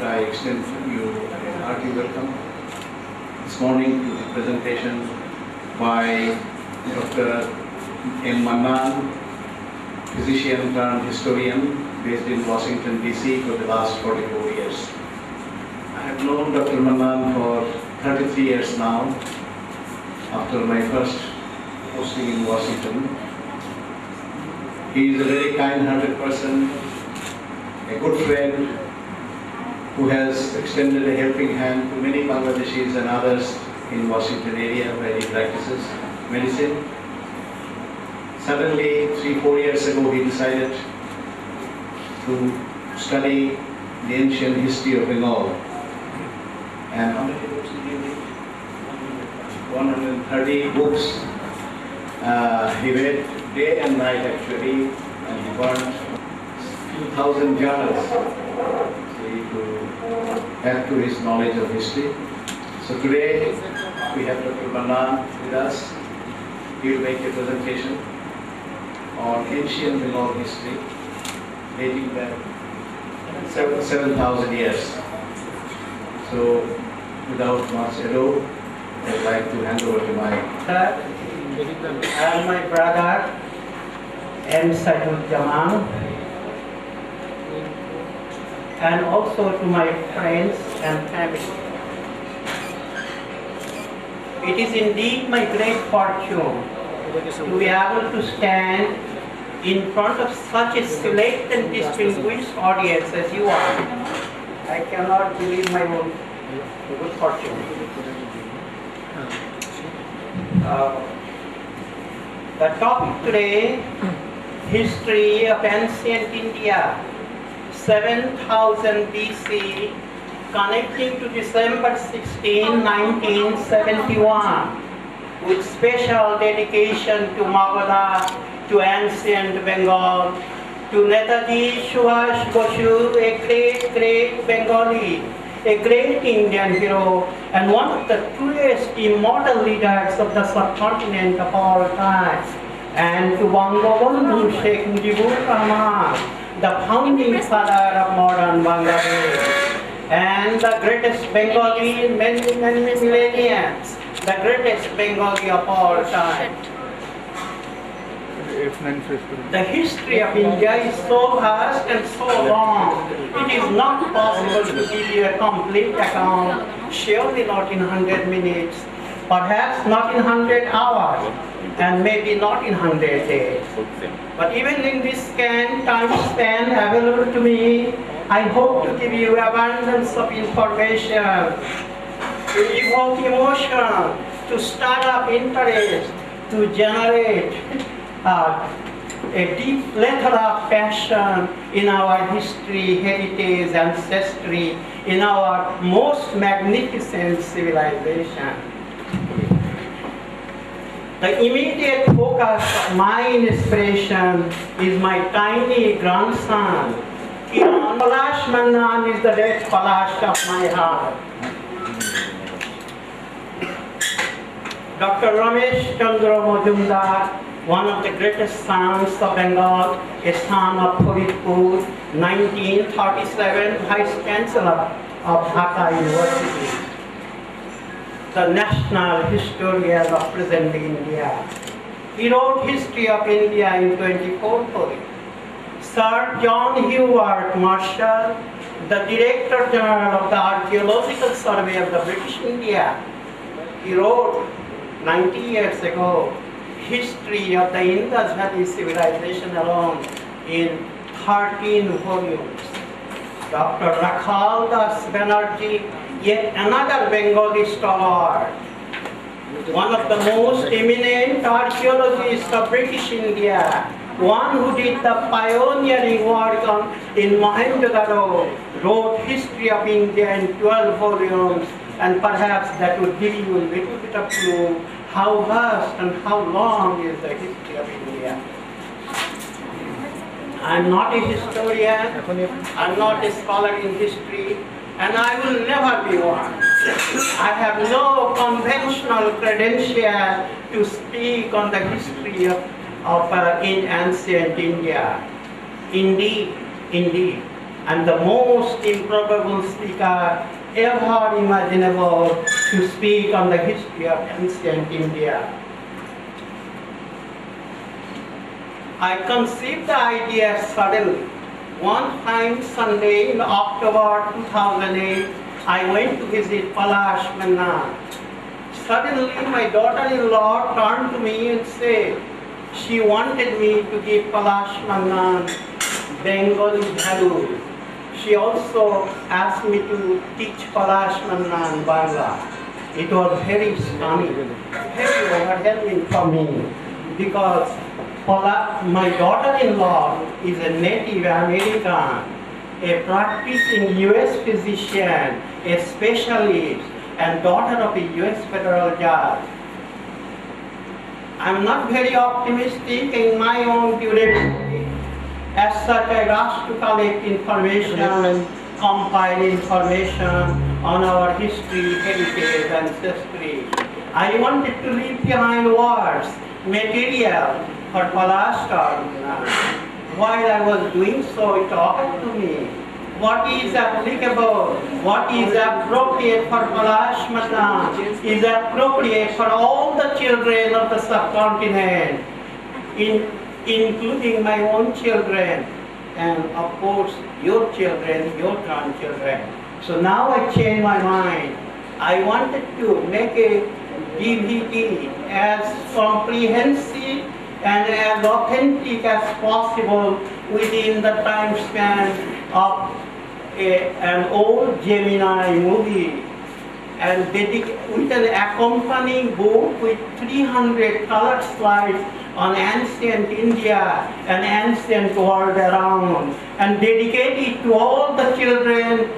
I extend you a hearty welcome this morning to the presentation by Dr. M. Mannan, physician turned historian based in Washington, D.C. for the last 44 years. I have known Dr. Mannan for 33 years now, after my first posting in Washington. He is a very kind-hearted person, a good friend who has extended a helping hand to many Bangladeshis and others in Washington area where he practices medicine. Suddenly, 3-4 years ago, he decided to study the ancient history of Bengal. And how many books did he read? 130 books. He read day and night actually, and he burned 2,000 journals to add to his knowledge of history. So today we have Dr. Mannan with us. He will make a presentation on ancient Bengal history dating back 7,000 years. So without much ado, I'd like to hand over to my and my brother M. Saidul Jaman, and also to my friends and family. It is indeed my great fortune to be able to stand in front of such a select and distinguished audience as you are. I cannot believe my own good fortune. The topic today, history of ancient India, 7000 BC, connecting to December 16, 1971, with special dedication to Magadha, to ancient Bengal, to Netaji Subhash Bosu, a great Bengali, a great Indian hero, and one of the truest immortal leaders of the subcontinent of all time, and to Bangabandhu Sheikh Mujibur Rahman, the founding father of modern Bangladesh, and the greatest Bengali in many millenniums, the greatest Bengali of all time. The history of India is so vast and so long, it is not possible to give you a complete account, surely not in 100 minutes, perhaps not in 100 hours, and maybe not in 100 days. But even in this time span available to me, I hope to give you abundance of information, to evoke emotion, to stir up interest, to generate a deep plethora of passion in our history, heritage, ancestry, in our most magnificent civilization. The immediate focus of my inspiration is my tiny grandson. Palash Mannan is the red Palash of my heart. Dr. Ramesh Chandra Majumdar, one of the greatest sons of Bengal, a son of Faridpur, 1937 Vice Chancellor of Dhaka University, the national historian of present India. He wrote History of India in 24 volumes. Sir John Hewart Marshall, the Director General of the Archaeological Survey of the British India, he wrote 90 years ago history of the Indus Valley civilization alone in 13 volumes. Dr. Rakhal Das Banerjee, yet another Bengali scholar, one of the most eminent archaeologists of British India, one who did the pioneering work in Mohenjo-daro, wrote History of India in 12 volumes, and perhaps that would give you a little bit of clue how vast and how long is the history of India. I'm not a historian, I'm not a scholar in history, and I will never be one. I have no conventional credential to speak on the history of in ancient India. Indeed, and the most improbable speaker ever imaginable to speak on the history of ancient India. I conceived the idea suddenly. One fine Sunday in October 2008, I went to visit Palash Mannan. Suddenly, my daughter-in-law turned to me and said she wanted me to give Palash Mannan Bengali value. She also asked me to teach Palash Mannan Bangla. It was very stunning, very overwhelming for me because my daughter-in-law is a Native American, a practicing US physician, a specialist, and daughter of a US federal judge. I'm not very optimistic in my own durability. As such, I rushed to collect information, compile information on our history, heritage, ancestry. I wanted to leave behind words, material for Palash. While I was doing so, it occurred to me, what is applicable, what is appropriate for Palash Mannan is appropriate for all the children of the subcontinent, including my own children, and of course your children, your grandchildren. So now I changed my mind. I wanted to make a DVD as comprehensive and as authentic as possible within the time span of an old Gemini movie, and with an accompanying book with 300 colored slides on ancient India and ancient world around, and dedicated to all the children,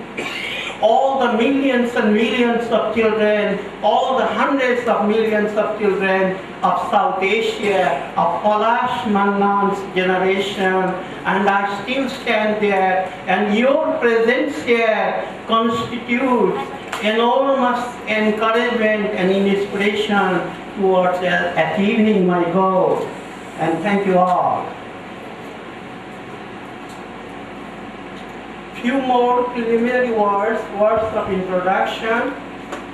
all the millions and millions of children, all the hundreds of millions of children of South Asia, of Palash Mannan's generation, and I still stand there, and your presence here constitutes enormous encouragement and inspiration towards achieving my goal. And thank you all. Few more preliminary words of introduction.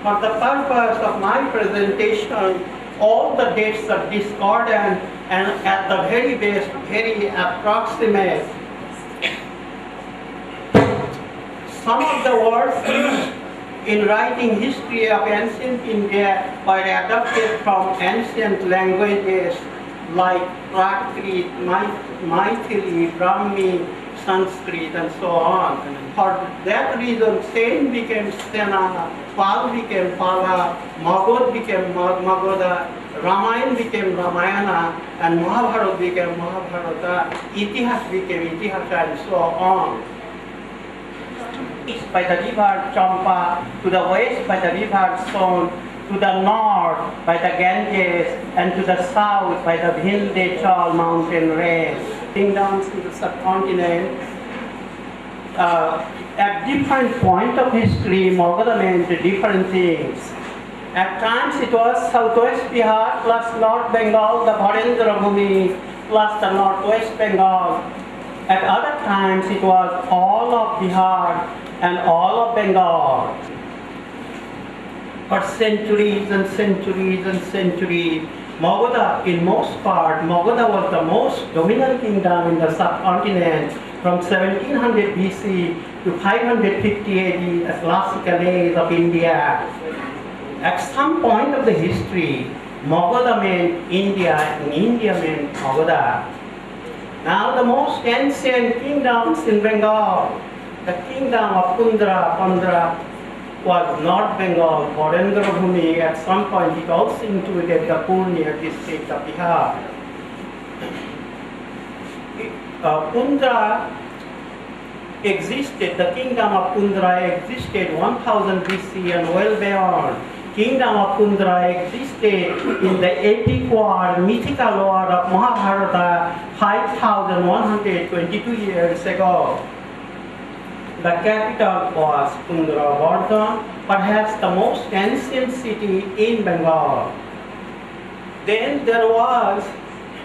For the purpose of my presentation, all the dates are discordant and at the very best, very approximate. Some of the words used in writing history of ancient India were adapted from ancient languages like Prakrit, Maithili, Brahmi, Sanskrit, and so on. For that reason, Sen became Sena, Pal became Pala, Magod became Magoda, Ramayana became Ramayana, and Mahabharata became Mahabharata, Itihas became Itihasa, and so on. East by the river Champa, to the west by the river Son, to the north by the Ganges, and to the south by the Vindhyachal mountain range. Kingdoms in the subcontinent, at different point of history, Magadha meant different things. At times it was southwest Bihar plus North Bengal, the Bharendra Bhumi, plus the northwest Bengal. At other times it was all of Bihar and all of Bengal. For centuries and centuries and centuries, Magadha, in most part, Magadha was the most dominant kingdom in the subcontinent from 1700 BC to 550 AD, the classical age of India. At some point of the history, Magadha meant India and India meant Magadha. Now the most ancient kingdoms in Bengal, the kingdom of Pandra was North Bengal, Bharendra Bhumi. At some point it also included the Purnia district of Bihar. Pundra existed, the kingdom of Pundra existed 1000 BC and well beyond. Kingdom of Pundra existed in the epic war, mythical war of Mahabharata 5122 years ago. The capital was Pundra, Bhutan, perhaps the most ancient city in Bengal. Then there was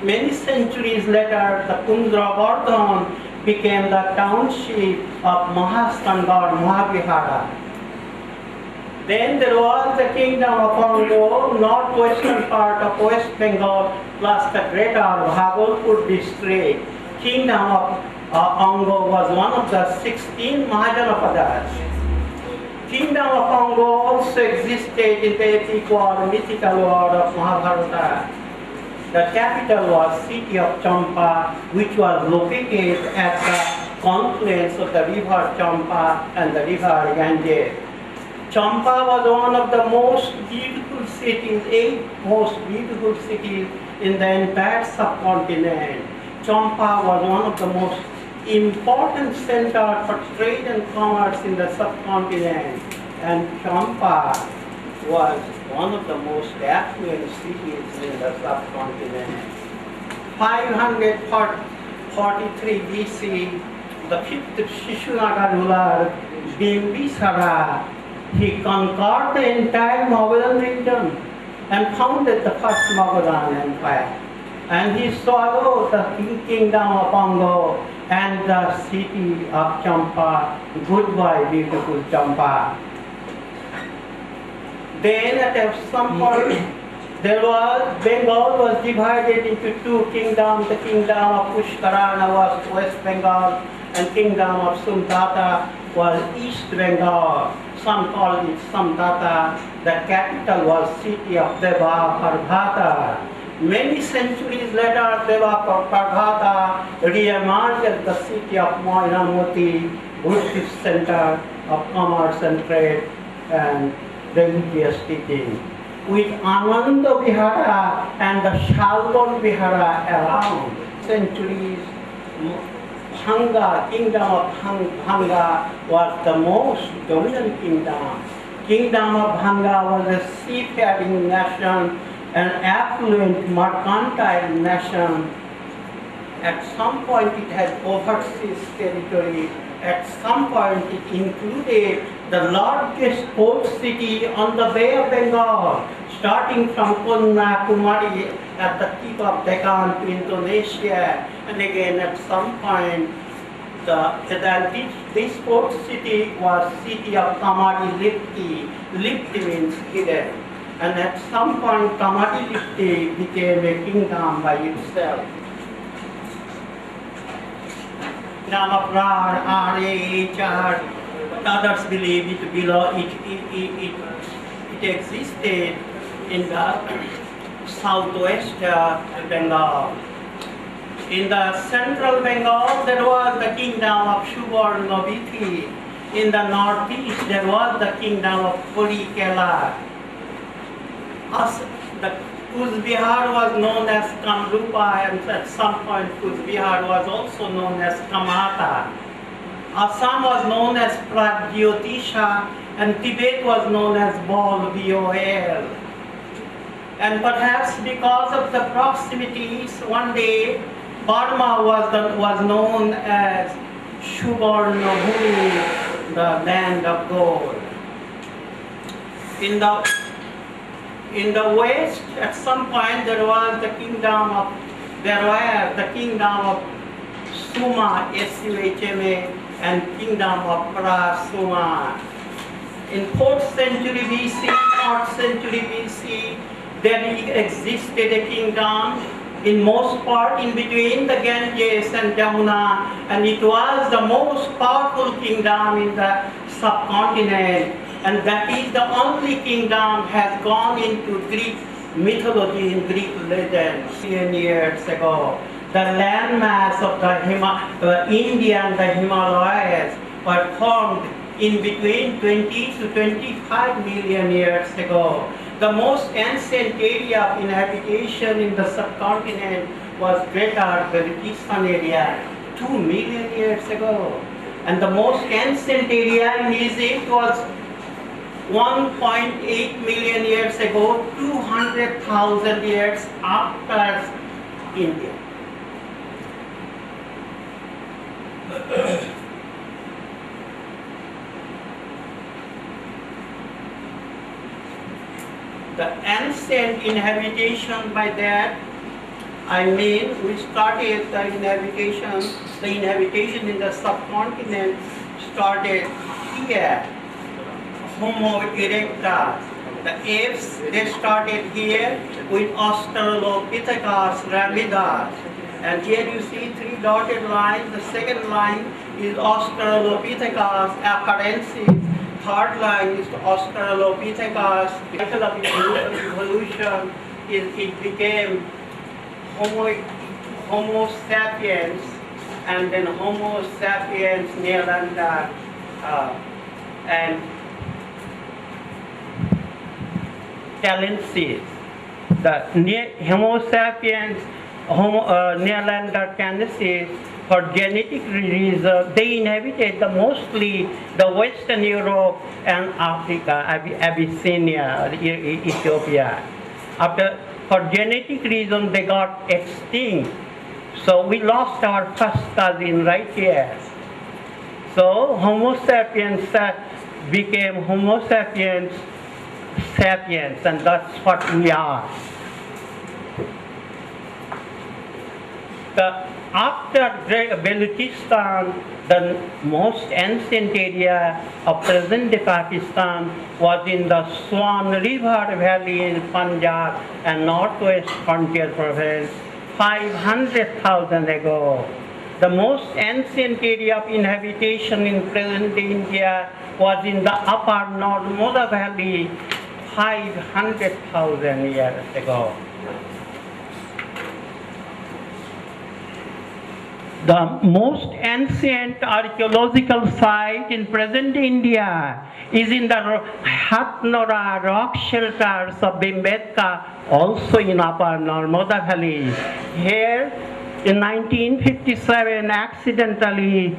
Many centuries later, the Pundravartan became the township of Mahastangar Mahavihara. Then there was the kingdom of Ongo, northwestern part of West Bengal, plus the greater Bhagalpur district. Kingdom of Ongo was one of the 16 Mahajanapadas. Kingdom of Ongo also existed in the epic or mythical world of Mahabharata. The capital was city of Champa, which was located at the confluence of the river Champa and the river Ganges. Champa was one of the most beautiful cities, 8 most beautiful cities in the entire subcontinent. Champa was one of the most important centers for trade and commerce in the subcontinent, and Champa was one of the most affluent cities in the subcontinent. 543 BC, the 5th Shishunaga ruler, Bimbisara, he conquered the entire Magadhan region and founded the first Magadhan Empire. And he swallowed the kingdom of Ongo and the city of Champa. Goodbye, beautiful Champa. Then at some point, Bengal was divided into 2 kingdoms. The kingdom of Pushkarana was West Bengal, and kingdom of Sumdata was East Bengal. Some called it Samdata. The capital was city of Devaparbhata. Many centuries later, Devaparbhata re-emerged as the city of Moinamoti, Buddhist center of commerce and trade and religious teaching. With Ananda Vihara and the Shalbon Vihara around centuries, Bhanga, kingdom of Bhanga was the most dominant kingdom. Kingdom of Bhanga was a seafaring nation, an affluent mercantile nation. At some point it had overseas territory. At some point it included the largest port city on the Bay of Bengal, starting from Kanyakumari at the tip of Deccan to Indonesia. And again at some point this port city was city of Kamari Lipti. Lipti means hidden. And at some point Kamari Lipti became a kingdom by itself. Namaprar, R-A-H-R, others believe it existed in the southwest Bengal. In the central Bengal, there was the kingdom of Subarnavithi. In the northeast, there was the kingdom of Kurikela. The Kuzbihar was known as Kamrupa, and at some point Kuzbihar was also known as Kamata. Assam was known as Pragyotisha, and Tibet was known as Bol, B-O-L. And perhaps because of the proximities, one day Burma was known as Subarnabhumi, the land of gold. In the west, at some point, there was the kingdom of Suma, S-U-H-M-A, and kingdom of Prasuma. In 4th century BC, 4th century BC, there existed a kingdom in most part in between the Ganges and Jamuna, and it was the most powerful kingdom in the subcontinent. And that is the only kingdom has gone into Greek mythology and Greek legend. 10 years ago, the landmass of the India and the Himalayas were formed in between 20 to 25 million years ago. The most ancient area of inhabitation in the subcontinent was Greater Baltistan area 2 million years ago. And the most ancient area in Egypt was 1.8 million years ago, 200,000 years after India. The ancient inhabitation by that I mean, we started the inhabitation in the subcontinent started here. Homo erectus. The apes, they started here with Australopithecus ramidus. And here you see 3 dotted lines. The second line is Australopithecus afarensis. Third line is Australopithecus. The cycle of evolution is it became Homo sapiens, and then Homo sapiens neanderthal, and talensis. The Homo sapiens, Neanderthalensis, for genetic reasons, they inhabited mostly the Western Europe and Africa, Abyssinia, Ethiopia. For genetic reasons, they got extinct. So we lost our first cousin right here. So Homo sapiens became Homo sapiens sapiens, and that's what we are. After Balochistan, the most ancient area of present-day Pakistan was in the Swan River Valley in Punjab and northwest frontier province 500,000 ago. The most ancient area of inhabitation in present-day India was in the upper Narmada Valley 500,000 years ago. The most ancient archaeological site in present India is in the Hatnora rock shelters of Bhimbetka, also in Upper Narmada Valley. Here, in 1957, accidentally,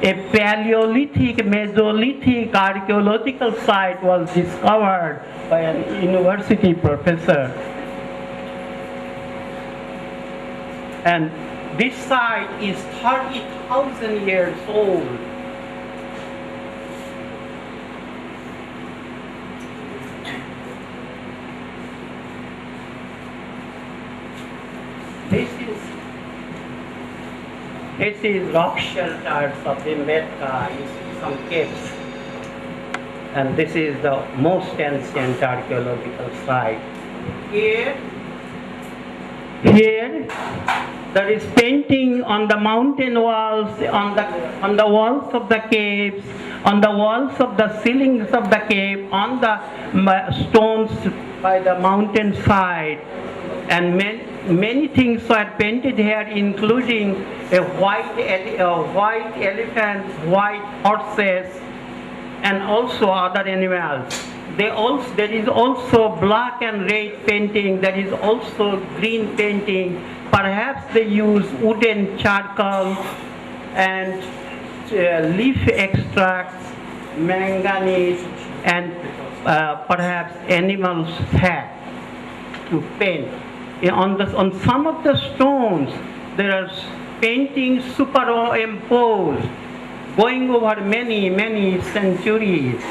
a Paleolithic, Mesolithic archaeological site was discovered by an university professor. And this site is 30,000 years old. This is rock shelters of the Bhimbetka. You see some caves. And this is the most ancient archaeological site. Here, there is painting on the mountain walls, on the walls of the caves, on the walls of the ceilings of the cave, on the stones by the mountain side. And many things were painted here, including a white elephant, white horses, and also other animals. There is also black and red painting. There is also green painting. Perhaps they use wooden charcoal and leaf extracts, manganese, and perhaps animals' fat to paint. On some of the stones, there are paintings superimposed, going over many centuries.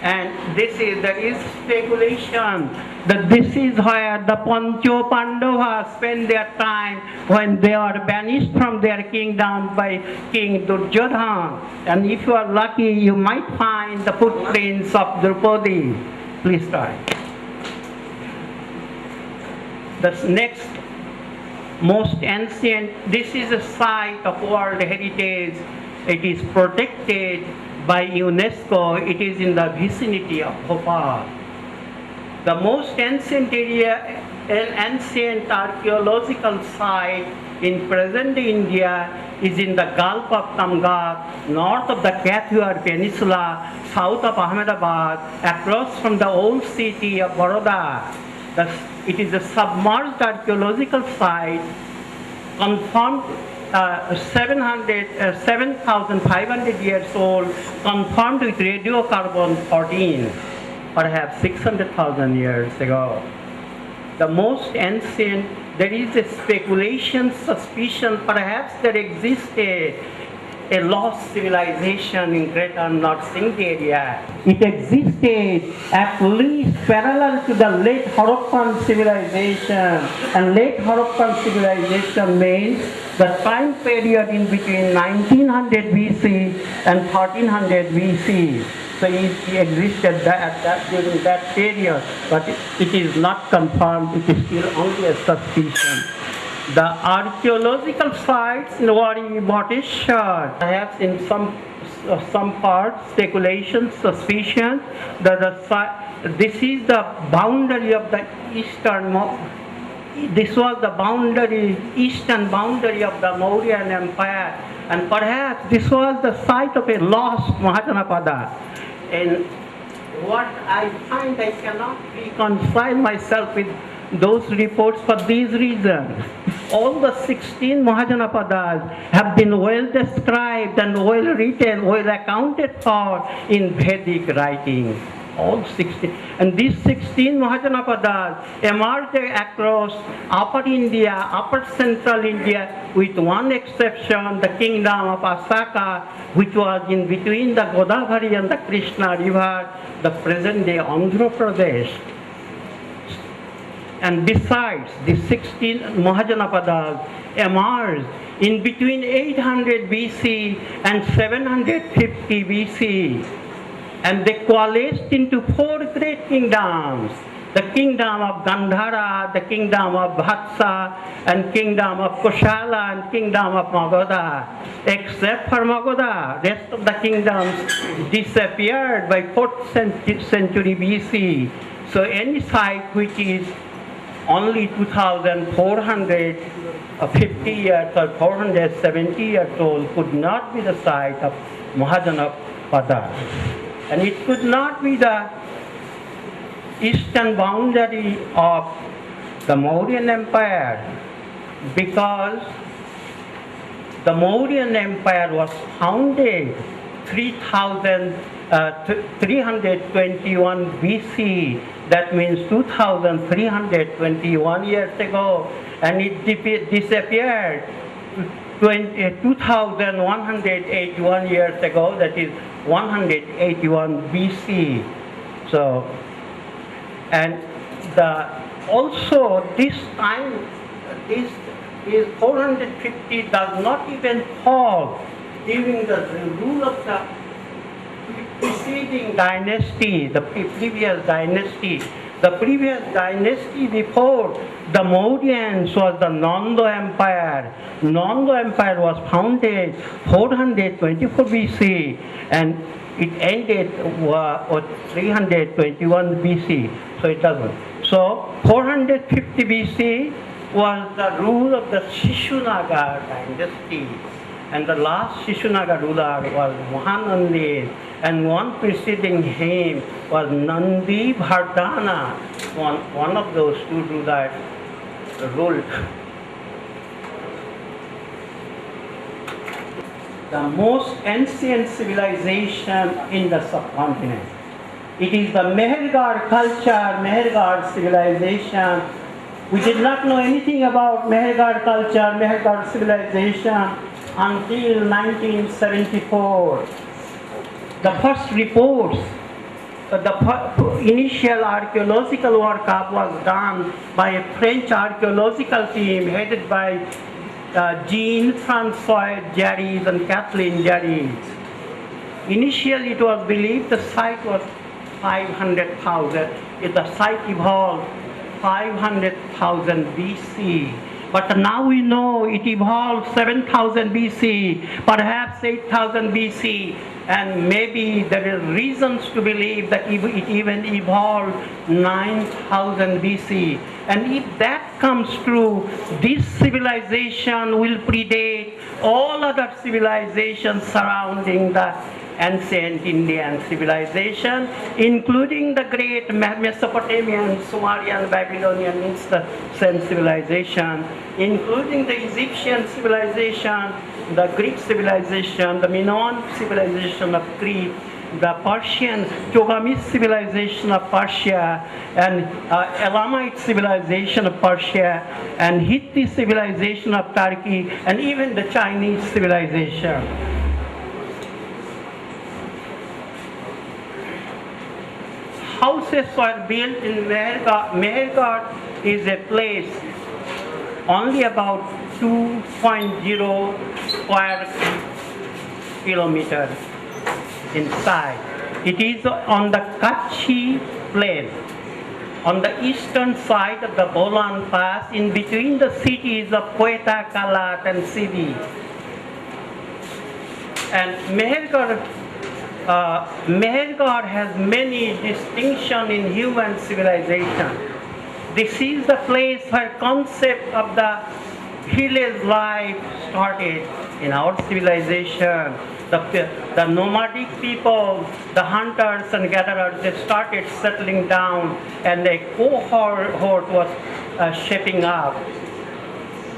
And there is speculation that this is where the Pancho Pandavas spent their time when they were banished from their kingdom by King Duryodhana. And if you are lucky, you might find the footprints of Draupadi. Please try. The next most ancient, this is a site of World Heritage. It is protected by UNESCO. It is in the vicinity of Bhutan. The most ancient area, an ancient archaeological site in present India is in the Gulf of Tamgat, north of the Kathiawar Peninsula, south of Ahmedabad, across from the old city of Baroda. It is a submerged archaeological site, confirmed 7,500 years old, confirmed with radiocarbon 14, perhaps 600,000 years ago. The most ancient, there is a speculation, suspicion, perhaps there existed a lost civilization in greater North India area. It existed at least parallel to the late Harappan civilization, and late Harappan civilization means the time period in between 1900 BC and 1300 BC. So it existed during that period, but it is not confirmed, it is still only a suspicion. The archaeological sites in Wari Bhatteshwar, perhaps in some parts, speculation, suspicion, that this is the boundary of the this was the eastern boundary of the Mauryan Empire, and perhaps this was the site of a lost Mahajanapada. And what I find, I cannot reconcile myself with those reports for these reasons. All the 16 Mahajanapadas have been well described and well written, well accounted for in Vedic writing. All 16. And these 16 Mahajanapadas emerged across Upper India, Upper Central India, with one exception, the kingdom of Asaka, which was in between the Godavari and the Krishna river, the present-day Andhra Pradesh. And besides, the 16 Mahajanapadas emerged in between 800 BC and 750 BC. And they coalesced into 4 great kingdoms: the kingdom of Gandhara, the kingdom of Vatsa, and kingdom of Koshala, and kingdom of Magadha. Except for Magadha, rest of the kingdoms disappeared by 4th century BC. So any site which is only 2,450 years or 470 years old could not be the site of Mahajanapada. And it could not be the eastern boundary of the Mauryan Empire, because the Mauryan Empire was founded 321 BC. That means 2,321 years ago, and it disappeared 2,181 years ago, that is 181 BC. So, and also this time, this 450 does not even fall during the rule of the preceding dynasty, the previous dynasty. The previous dynasty before the Mauryans was the Nanda Empire. Nanda Empire was founded 424 BC and it ended with 321 BC. So it doesn't. So 450 BC was the rule of the Shishunaga dynasty. And the last Shishunaga ruler was Mohammed, and one preceding him was Nandi Vardhana. One of those 2 rulers ruled. The most ancient civilization in the subcontinent. It is the Mehergarh culture, Mehergarh civilization. We did not know anything about Mehergarh culture, Mehergarh civilization until 1974. The first reports, the initial archaeological workup was done by a French archaeological team headed by Jean-François Jarry and Kathleen Jarry. Initially it was believed the site was 500,000. The site evolved 500,000 BC. But now we know it evolved 7,000 BC, perhaps 8,000 BC, and maybe there are reasons to believe that it even evolved 9,000 BC. And if that comes true, this civilization will predate all other civilizations surrounding the ancient Indian civilization, including the great Mesopotamian, Sumerian, Babylonian, it's the same civilization, including the Egyptian civilization, the Greek civilization, the Minoan civilization of Crete, the Persian Togamese civilization of Persia, and Elamite civilization of Persia, and Hittite civilization of Turkey, and even the Chinese civilization. houses were built in Mehergarh. Mehergarh is a place only about 2.0 square kilometers inside. It is on the Kutchi Plain, on the eastern side of the Bolan Pass, in between the cities of Quetta, Kalat, and Sibi. And Mehergarh has many distinctions in human civilization. This is the place where concept of the village life started in our civilization. The nomadic people, the hunters and gatherers, they started settling down, and a cohort was shaping up.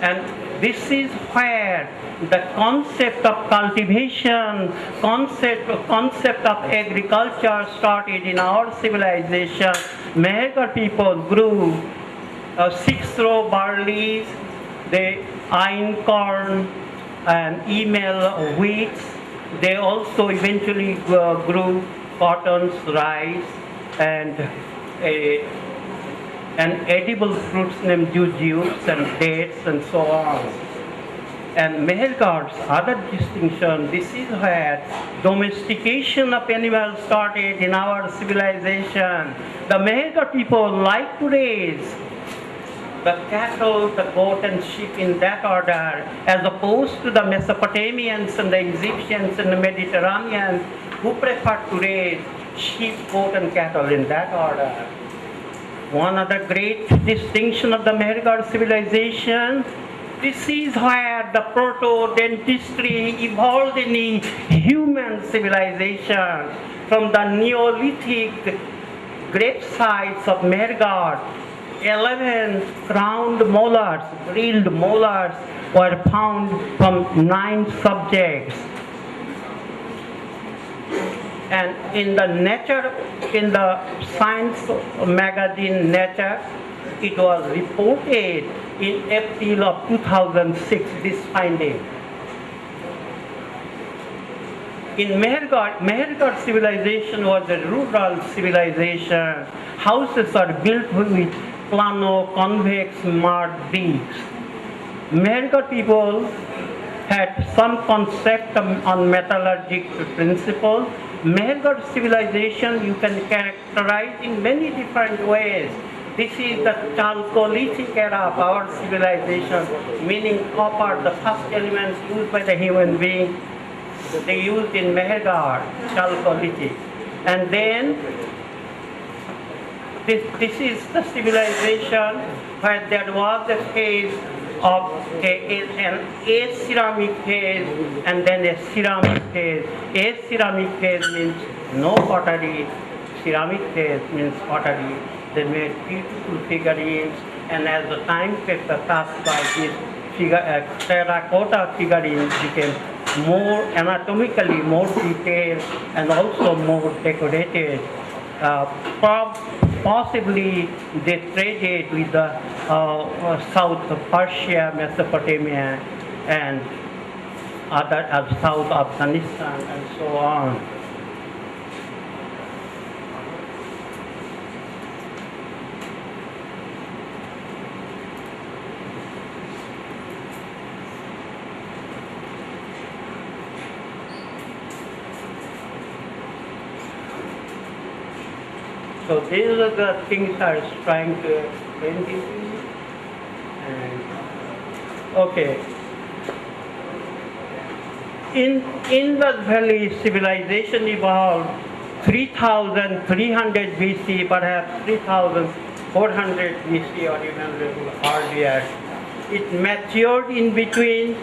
And this is where the concept of cultivation, concept of agriculture started in our civilization. Mehergarh people grew 6-row barley, the einkorn and emel wheat. They also eventually grew cottons, rice, and edible fruits named jujubes and dates and so on. And Mehergarh's other distinction, this is where domestication of animals started in our civilization. The Mehergarh people, like today's, the cattle, the goat and sheep in that order, as opposed to the Mesopotamians and the Egyptians and the Mediterraneans who prefer today's sheep, goat and cattle in that order. One other great distinction of the Mehergarh civilization, this is where the proto-dentistry evolved in human civilization. From the Neolithic grave sites of Mehergarh, 11 crowned molars, drilled molars, were found from 9 subjects. And in the science magazine Nature, it was reported in April of 2006, this finding. In Mehergarh civilization was a rural civilization. Houses are built with plano-convex mud bricks. Mehergarh people had some concept on metallurgic principle. Mehergarh civilization you can characterize in many different ways. This is the Chalcolithic era of our civilization, meaning copper, the first element used by the human being. They used in Mehergarh, Chalcolithic. And then this is the civilization where there was a phase of an aceramic phase and then a ceramic phase. Aceramic phase means no pottery, ceramic phase means pottery. They made beautiful figurines, and as the time passed by, these terracotta figurines became more anatomically more detailed and also more decorated. Possibly they traded with the South of Persia, Mesopotamia, and other South Afghanistan, and so on. So these are the things I was trying to explain to you. And okay. In Indus Valley, civilization evolved 3,300 BC, perhaps 3,400 BC or even a little earlier. It matured in between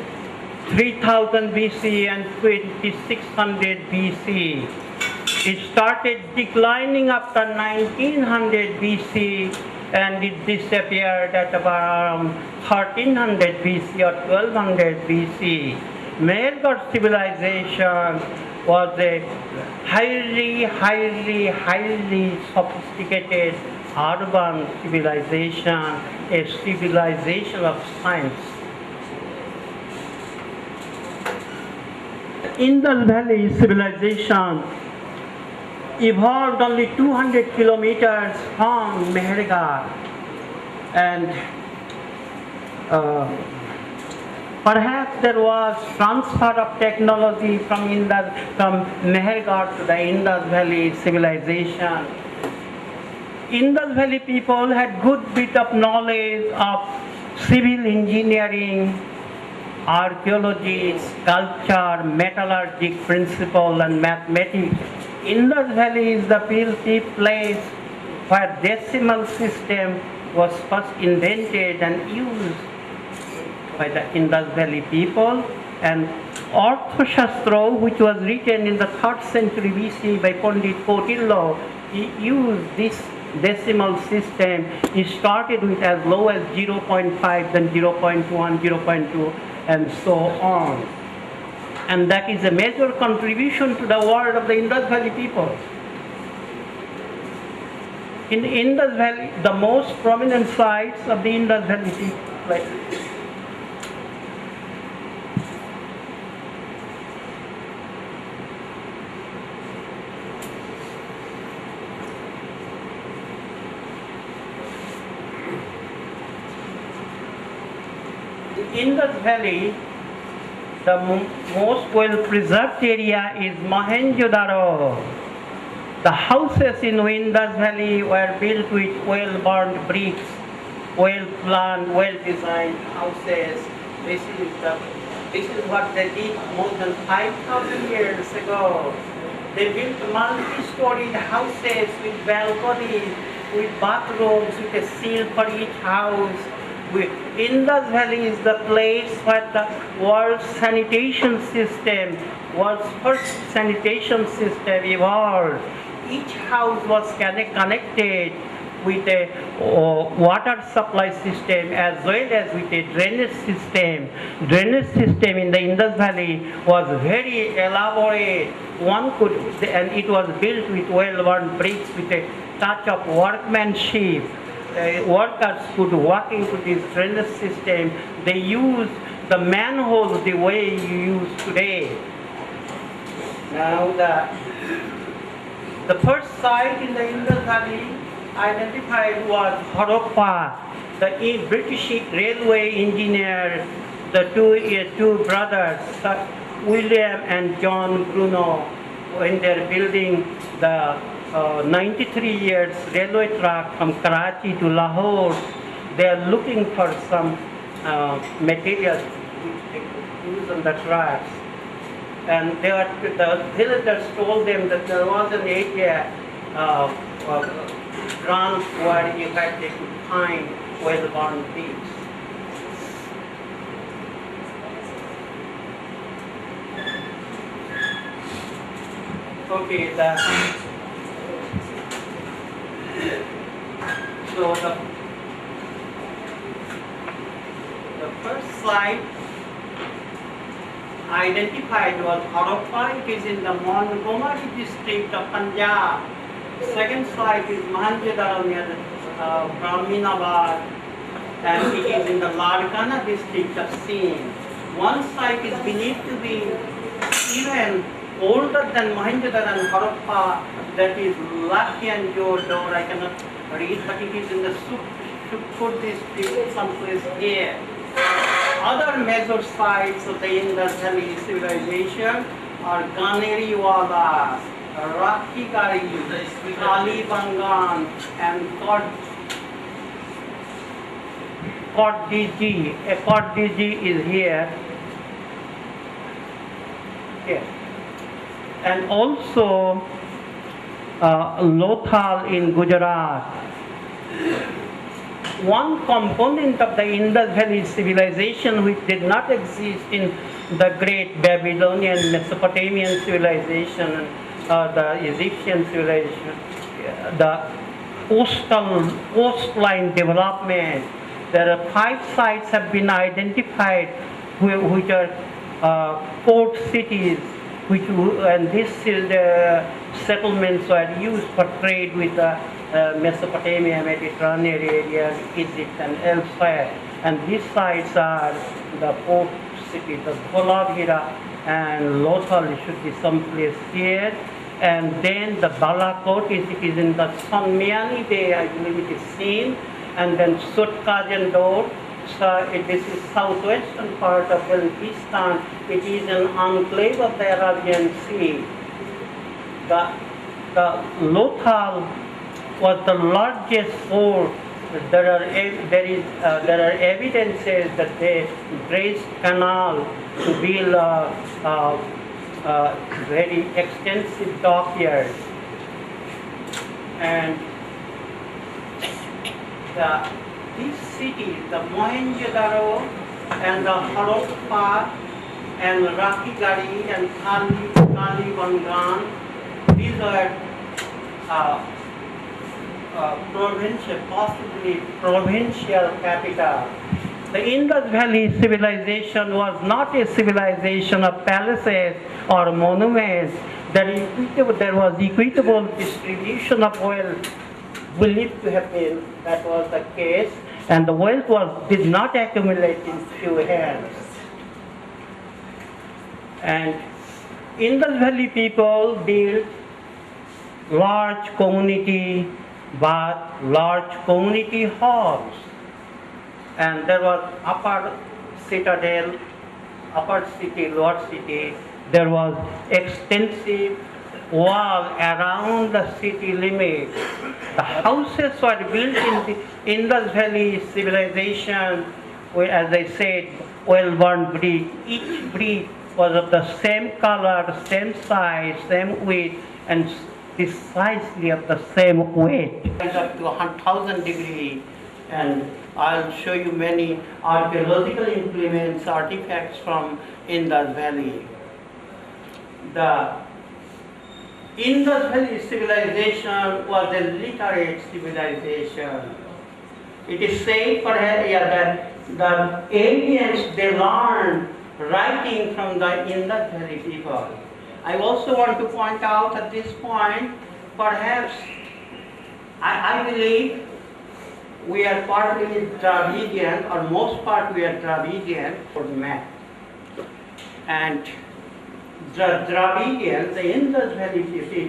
3,000 BC and 2,600 BC. It started declining after 1900 BC, and it disappeared at around 1300 BC or 1200 BC. Mehergarh civilization was a highly sophisticated urban civilization, a civilization of science. Indus Valley civilization evolved only 200 kilometers from Mehergarh, and perhaps there was transfer of technology from Mehergarh to the Indus Valley civilization. Indus Valley people had good bit of knowledge of civil engineering, archaeology, sculpture, metallurgic principle, and mathematics. Indus Valley is the place where decimal system was first invented and used by the Indus Valley people, and Arthashastra, which was written in the 3rd century BC by Pandit Kautilya, he used this decimal system. He started with as low as 0.5, then 0.1, 0.2, and so on. And that is a major contribution to the world of the Indus Valley people. In the Indus Valley, the most prominent sites of the Indus Valley people, right? The Indus Valley, the most well-preserved area is Mohenjo-daro. The houses in Indus Valley were built with well-burned bricks, well-planned, well-designed houses. This is what they did more than 5,000 years ago. They built multi-storied houses with balconies, with bathrooms, with a seal for each house. Indus Valley is the place where the world's sanitation system, world's first sanitation system evolved. Each house was connected with a water supply system as well as with a drainage system. Drainage system in the Indus Valley was very elaborate. And it was built with well-worn bricks with a touch of workmanship. Workers could walk into this drainage system. They used the manholes the way you use today. Now the first site in the Indus Valley identified was Harappa. The British railway engineer, the two brothers, William and John Bruno, when they're building the 93 years railway track from Karachi to Lahore, they are looking for some materials which they could use on the tracks. And the villagers told them that there was an area ground where in fact they could find well-worn bricks. Okay, so the first site identified was Harappa. It is in the Montgomery district of Punjab. The second site is Mohenjo-daro near Brahminabad, and it is in the Larkana district of Sindh. One site is believed to be even older than Mohenjo-daro and Harappa, that is Lakhian-Jor-Dor. I cannot read, but it is in the Sukkur district, someplace here. Other major sites of the Indus Valley civilization are Ganeriwala, Rakhigari, Kalibangan, and Kodiji. Kodiji is here. And also Lothal in Gujarat. One component of the Indus Valley civilization which did not exist in the great Babylonian Mesopotamian civilization, the Egyptian civilization, the coastline development. There are 5 sites have been identified which are port cities, and these settlements were used for trade with Mesopotamia, Mediterranean areas, Egypt, and elsewhere. And these sites are the port cities of Dholavira and Lothal should be someplace here. and then the Balakot it is in the Sonmiani Bay, I believe it is seen, and then Sutkajandor. So this is southwestern part of Balochistan. It is an enclave of the Arabian Sea. The Lothal was the largest fort. There are evidences that they raised canal to build a very extensive dockyard. And these cities, the Mohenjo-daro and the Harappa and Rakhigarhi and Kalibangan, these are possibly provincial capital. The Indus Valley civilization was not a civilization of palaces or monuments. There was equitable distribution of wealth. Believed to have been that was the case, and the wealth did not accumulate in few hands. And Indus Valley people built large community halls, and there was upper citadel, upper city, lower city. There was extensive wall around the city limit. The houses were built in the Indus Valley civilization, as I said, well-worn brick. Each brick was of the same color, same size, same width, and precisely of the same weight. Up to 1,000 degrees, and I'll show you many archaeological implements, artifacts from Indus Valley. The Indus Valley civilization was a literate civilization. It is said that the aliens, they learned writing from the Indus Valley people. I also want to point out at this point, perhaps, I believe we are partly Dravidian, or most part we are Dravidian for map. And the Dravidians, the Indus Valley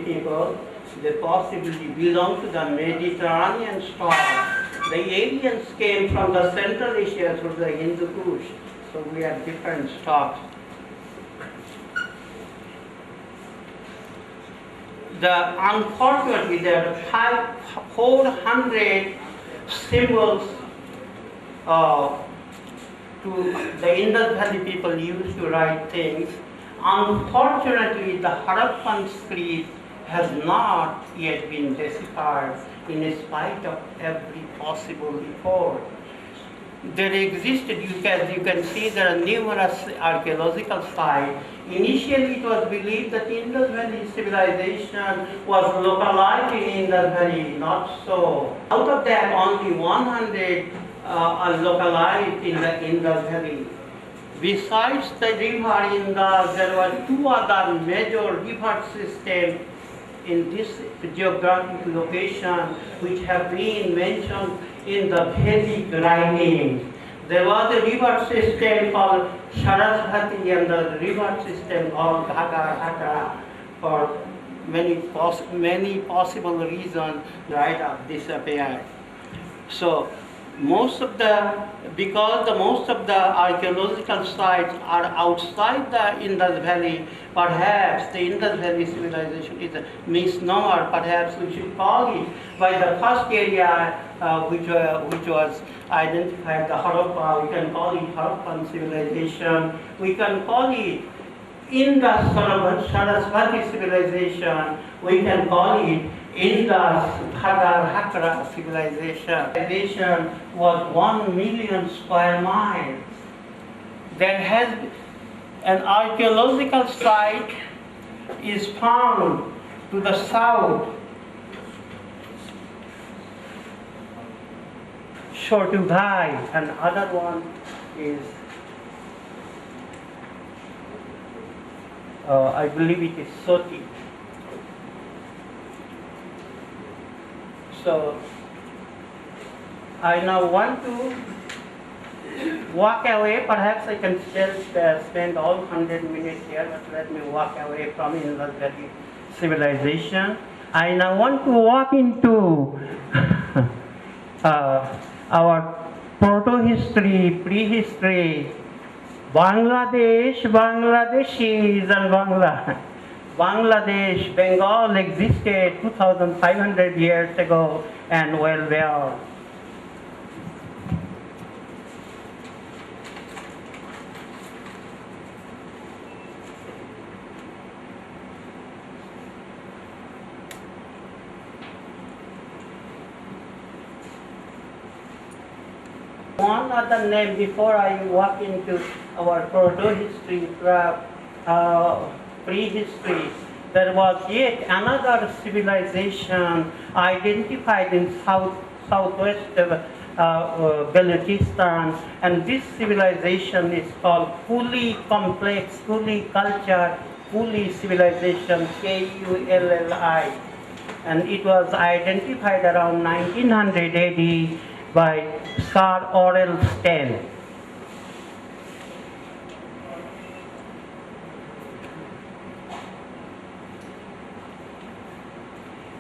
people, they possibly belong to the Mediterranean stock. The aliens came from the Central Asia through the Hindu Kush, so we are different stocks. Unfortunately, there are 400 symbols to the Indus Valley people used to write things. Unfortunately, the Harappan script has not yet been deciphered in spite of every possible effort. There existed, you can see there are numerous archaeological sites. Initially, it was believed that Indus Valley civilization was localized in Indus Valley, not so. Out of that, only 100 are localized in the Indus Valley. Besides the river Indus, there were two other major river systems in this geographic location which have been mentioned in the Vedic writing. There was a river system called Sarasvati and the river system called Dhaka. For many possible reasons, right up disappeared. So because most of the archaeological sites are outside the Indus Valley, perhaps the Indus Valley civilization is a misnomer. Perhaps we should call it by the first area which was identified, the Harappa. We can call it Harappan civilization. We can call it Indus Sarasvati civilization. We can call it Indus Dhaka civilization. Civilization was 1 million square miles. There has an archaeological site is found to the south, Shortubhai, and other one is I believe it is Soti. So I now want to walk away. Perhaps I can still spend all 100 minutes here, but let me walk away from Indus Valley civilization. I now want to walk into our proto-history, prehistory, Bangladesh, Bangladeshis and Bangladesh, Bengal existed 2,500 years ago and well. One other name before I walk into our proto-history, prehistory. There was yet another civilization identified in southwest Balochistan, and this civilization is called fully complex, fully cultured, fully civilization, Kulli, and it was identified around 1900 AD by Sir Aurel Stein.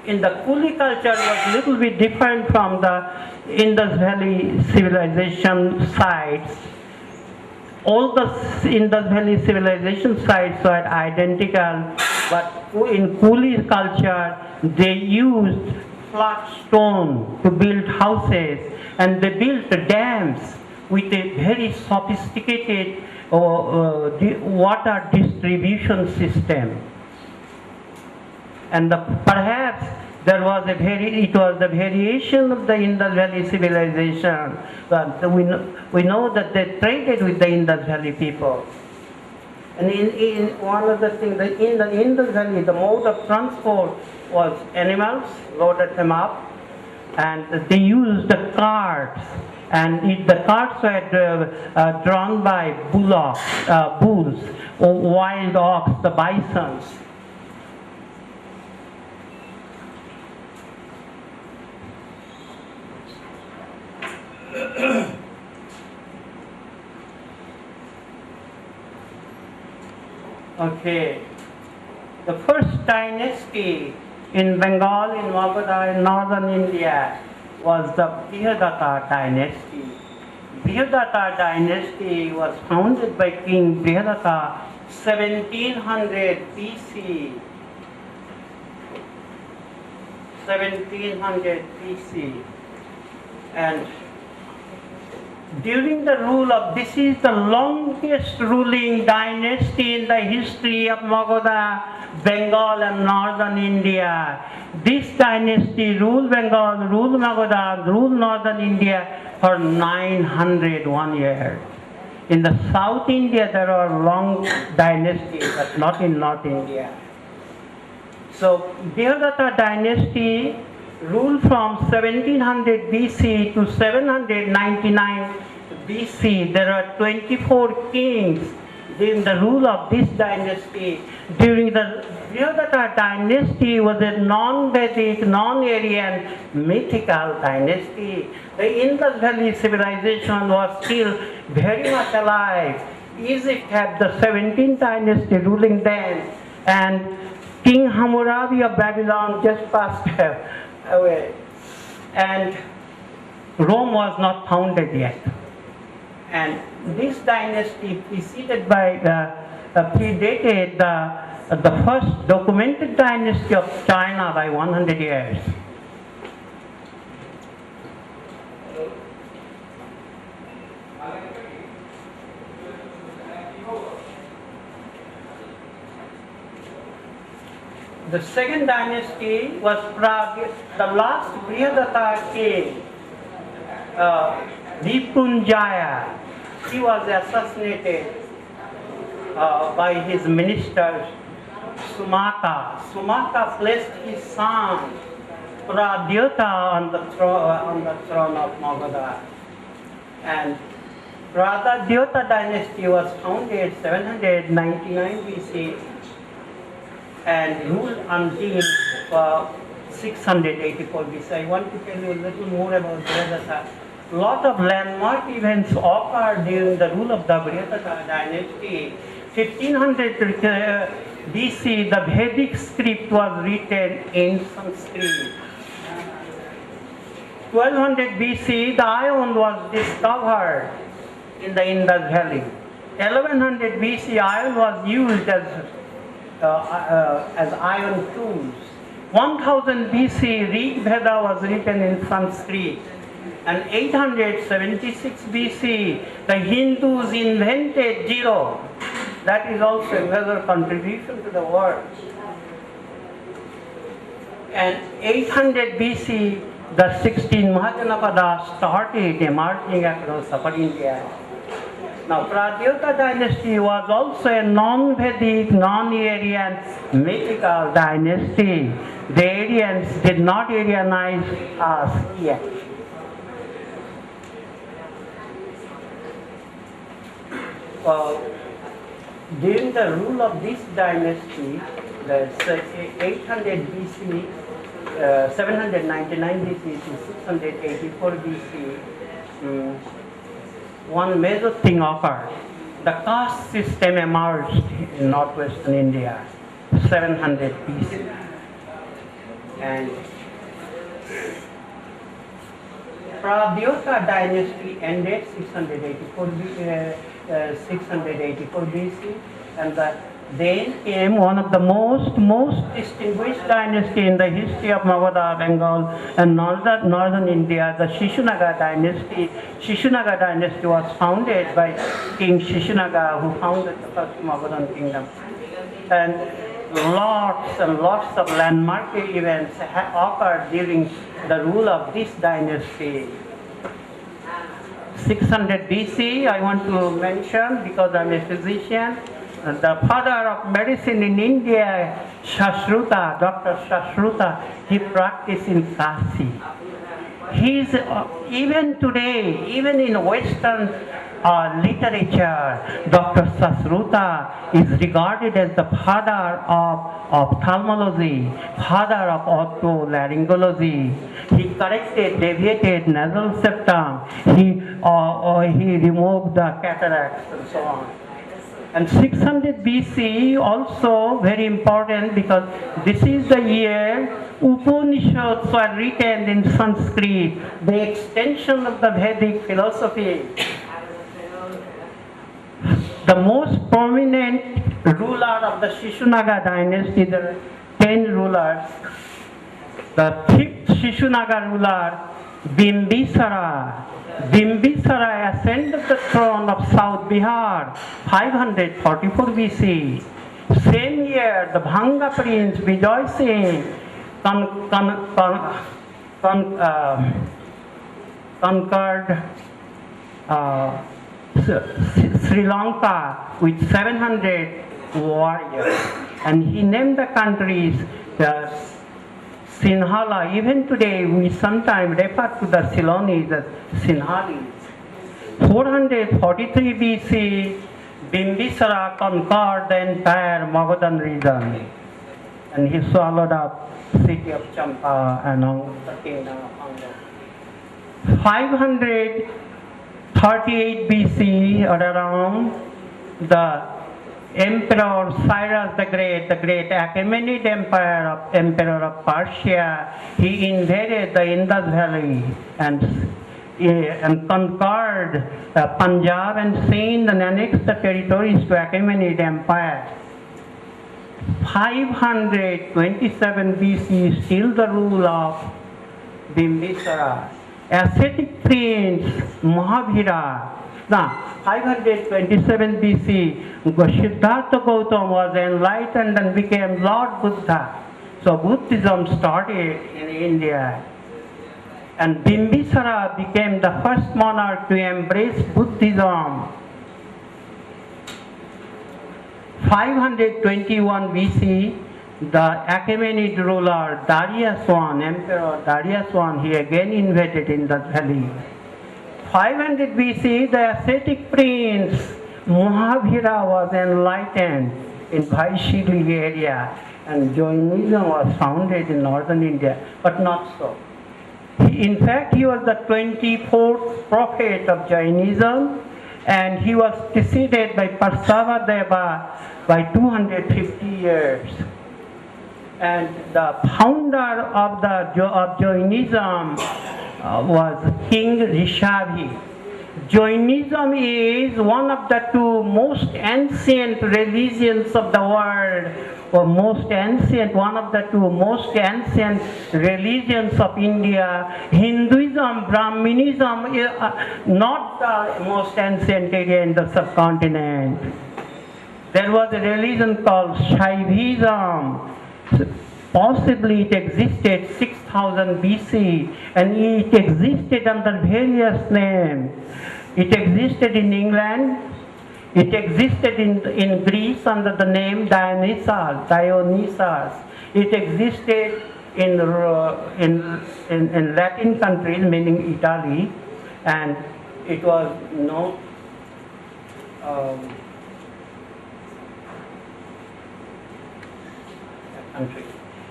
In the Kulli culture was a little bit different from the Indus Valley civilization sites. All the Indus Valley civilization sites were identical, but in Kulli culture they used flat stone to build houses, and they built dams with a very sophisticated water distribution system. And perhaps it was the variation of the Indus Valley civilization. But we know that they traded with the Indus Valley people. And in one of the things, in the Indus Valley, the mode of transport was animals, loaded them up, and they used the carts. And the carts were drawn by bulls, or wild ox, the bisons. Okay, the first dynasty in Bengal, in Magadha, in northern India, was the Brihadratha dynasty. Brihadratha dynasty was founded by King Brihadratha 1700 BC. 1700 BC. And during the rule of, this is the longest ruling dynasty in the history of Magadha, Bengal and northern India. This dynasty ruled Bengal, ruled Magadha, ruled northern India for 901 years. In the South India there are long dynasties, but not in North India. So Brihadratha dynasty ruled from 1700 BC to 799 BC. There are 24 kings during the rule of this dynasty. During the Brihadratha dynasty was a non-Vedic, non-Aryan, mythical dynasty. The Indus Valley civilization was still very much alive. Egypt had the 17th dynasty ruling then, and King Hammurabi of Babylon just passed away, and Rome was not founded yet. And this dynasty predated the first documented dynasty of China by 100 years. The second dynasty was the last Brihadratha king, Ripunjaya. He was assassinated by his minister Sumaka. Sumaka placed his son Pradyota on the throne of Magadha. And Pradyota dynasty was founded 799 BC and ruled until 684 BC. I want to tell you a little more about Brihadratha. A lot of landmark events occurred during the rule of the Brihadratha dynasty. 1500 BC, the Vedic script was written in Sanskrit. 1200 BC, the iron was discovered in the Indus Valley. 1100 BC, iron was used as iron tools. 1000 BC, Rig Veda was written in Sanskrit. And 876 BC, the Hindus invented zero. That is also a major contribution to the world. And 800 BC, the 16 Mahajanapadas started emerging across Upper India. Now, Pradyota dynasty was also a non-Vedic, non-Aryan mythical dynasty. The Aryans did not Aryanize us yet. During the rule of this dynasty, the 800 BC, 799 BC to 684 BC, one major thing occurred. The caste system emerged in northwestern India, 700 BC. And Pradyota dynasty ended 684 BC, and then came one of the most distinguished dynasty in the history of Magadha, Bengal, and northern India, the Shishunaga dynasty. Shishunaga dynasty was founded by King Shishunaga, who founded the first Magadhan kingdom. And lots and lots of landmark events occurred during the rule of this dynasty. 600 BC, I want to mention because I'm a physician. The father of medicine in India, Shashruta, Dr. Shashruta, he practiced in Kasi. He's even today, even in Western literature, Dr. Shashruta is regarded as the father of ophthalmology, father of otolaryngology. He corrected deviated nasal septum. He removed the cataracts and so on. And 600 BC also very important because this is the year Upanishads were written in Sanskrit, the extension of the Vedic philosophy. The most prominent ruler of the Shishunaga dynasty, there are 10 rulers. The 5th Shishunaga ruler, Bimbisara. Bimbisara ascended the throne of South Bihar, 544 BC. Same year, the Bhanga prince Vijay Singh conquered Sri Lanka with 700 warriors, and he named the countries Sinhala. Even today, we sometimes refer to the Ceylonese as Sinhalese. 443 BC, Bimbisara conquered the entire Magadhan region, and he swallowed up the city of Champa and the kingdom of Anga. 538 BC, or around, the Emperor Cyrus the Great Achaemenid Emperor of Persia, he invaded the Indus Valley and conquered Punjab and Sindh and annexed the territories to Achaemenid Empire. 527 BC, still the rule of Bimbisara. Ascetic prince Mahavira. Now, 527 BC, Siddhartha Gautama was enlightened and became Lord Buddha. So Buddhism started in India. And Bimbisara became the first monarch to embrace Buddhism. 521 BC, the Achaemenid ruler Darius I, Emperor Darius I, he again invaded Indus Valley. 500 BC, the ascetic prince Mahavira was enlightened in Vaishali area, and Jainism was founded in northern India, but not so. In fact, he was the 24th prophet of Jainism, and he was preceded by Parsavadeva by 250 years. And the founder of Jainism was King Rishabhi. Jainism is one of the two most ancient religions of the world, or one of the two most ancient religions of India. Hinduism, Brahmanism is not the most ancient area in the subcontinent. There was a religion called Shaivism. Possibly it existed 6000 BC, and it existed under various names. It existed in England, it existed in Greece under the name Dionysus. It existed in Latin countries, meaning Italy, and it was known country.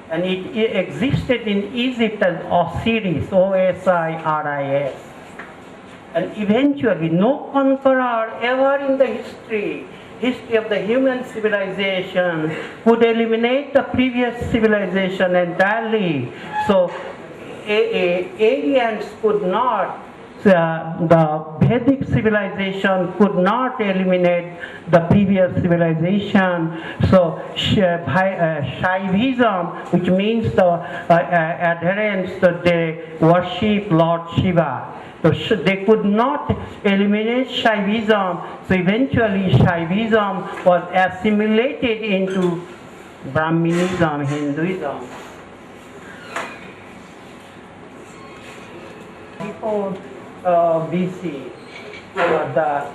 And it existed in Egypt as Osiris, Osiris. And eventually, no conqueror ever in the history of the human civilization could eliminate the previous civilization entirely. So, Aryans could not, the Vedic civilization could not eliminate the previous civilization. So Shaivism, which means the adherents, they worship Lord Shiva. So they could not eliminate Shaivism. So eventually Shaivism was assimilated into Brahmanism, Hinduism. Before BC, the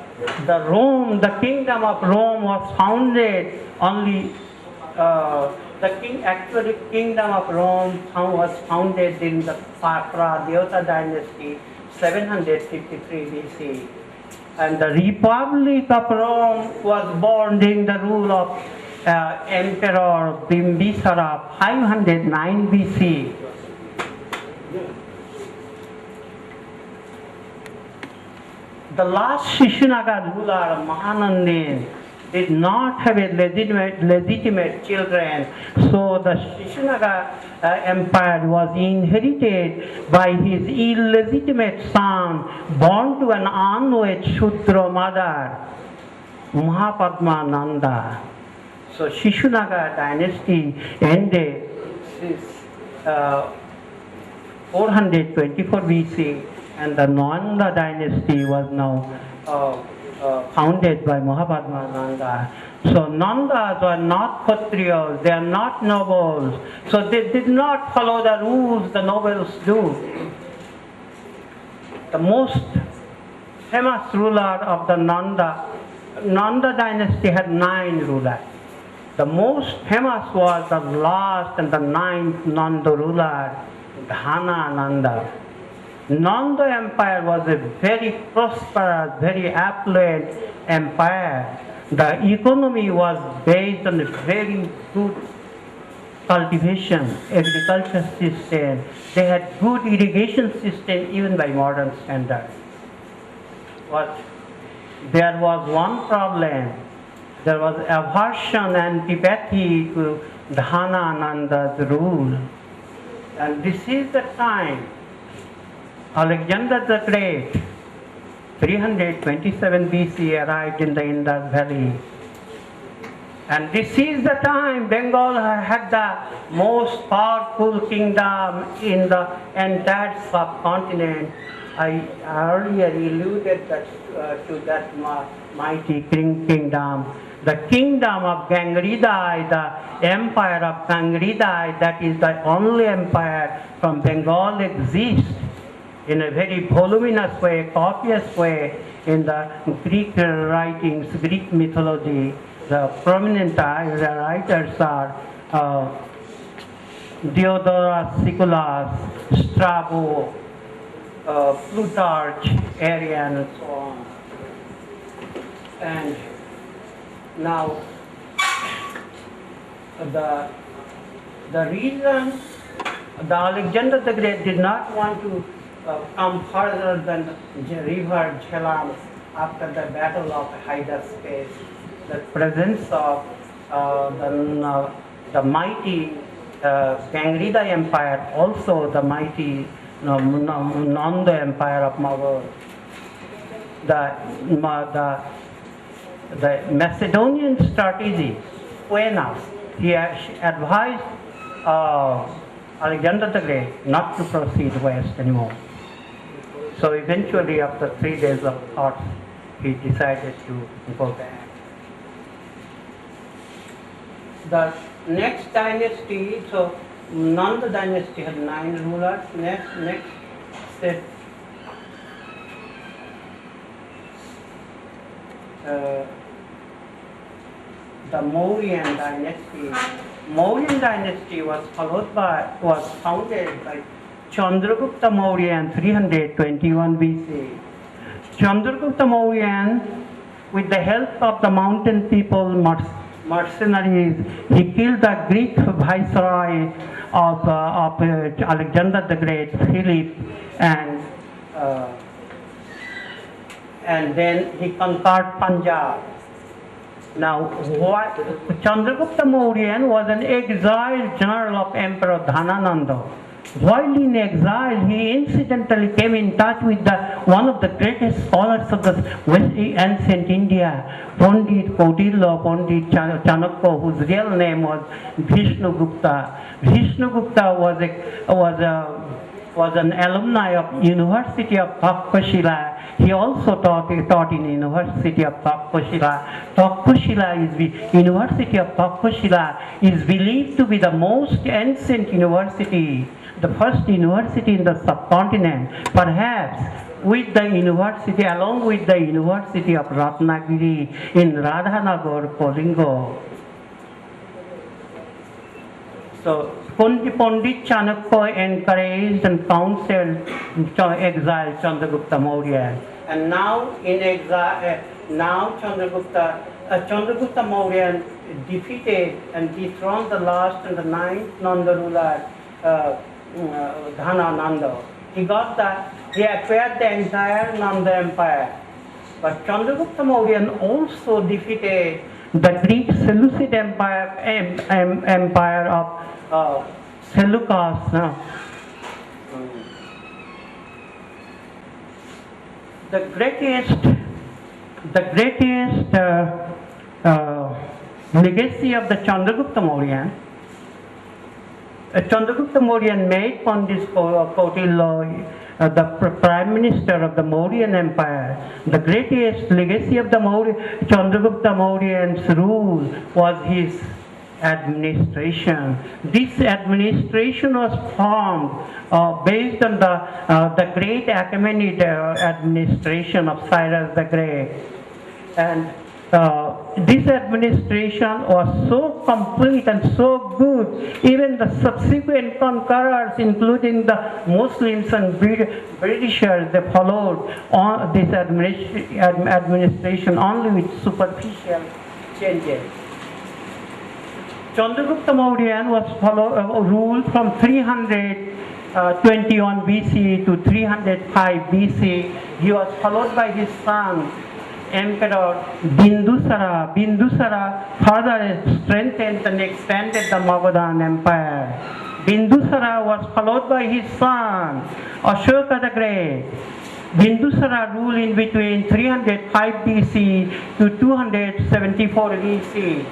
kingdom of Rome was founded only. Kingdom of Rome was founded in the Pradyota dynasty, 753 BC, and the Republic of Rome was born during the rule of Emperor Bimbisara, 509 BC. The last Shishunaga ruler, Mannan, did not have a legitimate children, so the Shishunaga empire was inherited by his illegitimate son, born to an unwed Shudra mother, Mahapadmananda. So Shishunaga dynasty ended 424 BC, and the Nanda dynasty was now founded by Mahapadmananda. So Nandas were not Kshatriyas, they are not nobles. So they did not follow the rules the nobles do. The most famous ruler of the Nanda dynasty had 9 rulers. The most famous was the last and the 9th Nanda ruler, Dhanmondi. Nanda Empire was a very prosperous, very affluent empire. The economy was based on a very good cultivation, agriculture system. They had good irrigation system even by modern standards. But there was one problem. There was aversion, antipathy to Dhanmondi's rule. And this is the time Alexander the Great, 327 BC, arrived in the Indus Valley. And this is the time Bengal had the most powerful kingdom in the entire subcontinent. I earlier alluded to that mighty kingdom. The kingdom of Gangridai, the empire of Gangridai, that is the only empire from Bengal exists in a very voluminous way, copious way in the Greek writings, Greek mythology. The prominent writers are Diodorus Siculus, Strabo, Plutarch, Arrian, and so on. And now, the reason the Alexander the Great did not want to come further than the river Jhelum after the Battle of Hydaspes, the presence of the mighty Gangrida Empire, also the mighty Nanda Empire of Magog, the Macedonian strategy, Oenas, he advised Alexander the Great not to proceed west anymore. So eventually, after 3 days of thought, he decided to go back. The next dynasty, so Nanda dynasty had 9 rulers. Next step, the Mauryan dynasty. Mauryan dynasty was founded by Chandragupta Maurya in 321 BC. Chandragupta Maurya, with the help of the mountain people, mercenaries, he killed the Greek viceroy of Alexander the Great, Philip, and then he conquered Punjab. Now, Chandragupta Maurya was an exiled general of Emperor Dhanananda. While in exile, he incidentally came in touch with one of the greatest scholars of the ancient India, Pandit Kaudilya, Pandit Chanakya, whose real name was Vishnugupta. Vishnugupta was an alumni of University of Takshashila. He also taught in University of Takshashila. University of Takshashila is believed to be the most ancient university, the first university in the subcontinent, perhaps along with the University of Ratnagiri in Radhanagar, Kolingo. So Pandit Chanakya encouraged and counseled exiled Chandragupta Maurya. And now in exile, Chandragupta Maurya defeated and dethroned the last and the 9th Nanda ruler, Dhanananda. He acquired the entire Nanda Empire. But Chandragupta Maurya also defeated the Greek Seleucid empire of Seleucus. The greatest legacy of the Chandragupta Maurya. Chandragupta Maurya made Pandit Kaudilya the prime minister of the Mauryan Empire. The greatest legacy of the Chandragupta Mauryan's rule was his administration. This administration was formed based on the great Achaemenid administration of Cyrus the Great. And this administration was so complete and so good, even the subsequent conquerors, including the Muslims and Britishers, they followed on this administration only with superficial changes. Chandragupta Maurya was ruled from 321 BC to 305 BC. He was followed by his son, Emperor Bindusara. Bindusara further strengthened and expanded the Magadhan Empire. Bindusara was followed by his son, Ashoka the Great. Bindusara ruled in between 305 BC to 274 BC.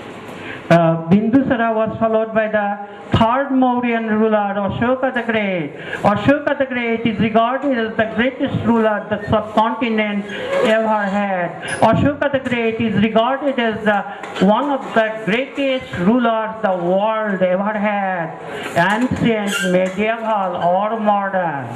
Bindusara was followed by the third Mauryan ruler, Ashoka the Great. Ashoka the Great is regarded as the greatest ruler the subcontinent ever had. Ashoka the Great is regarded as one of the greatest rulers the world ever had, ancient, medieval, or modern.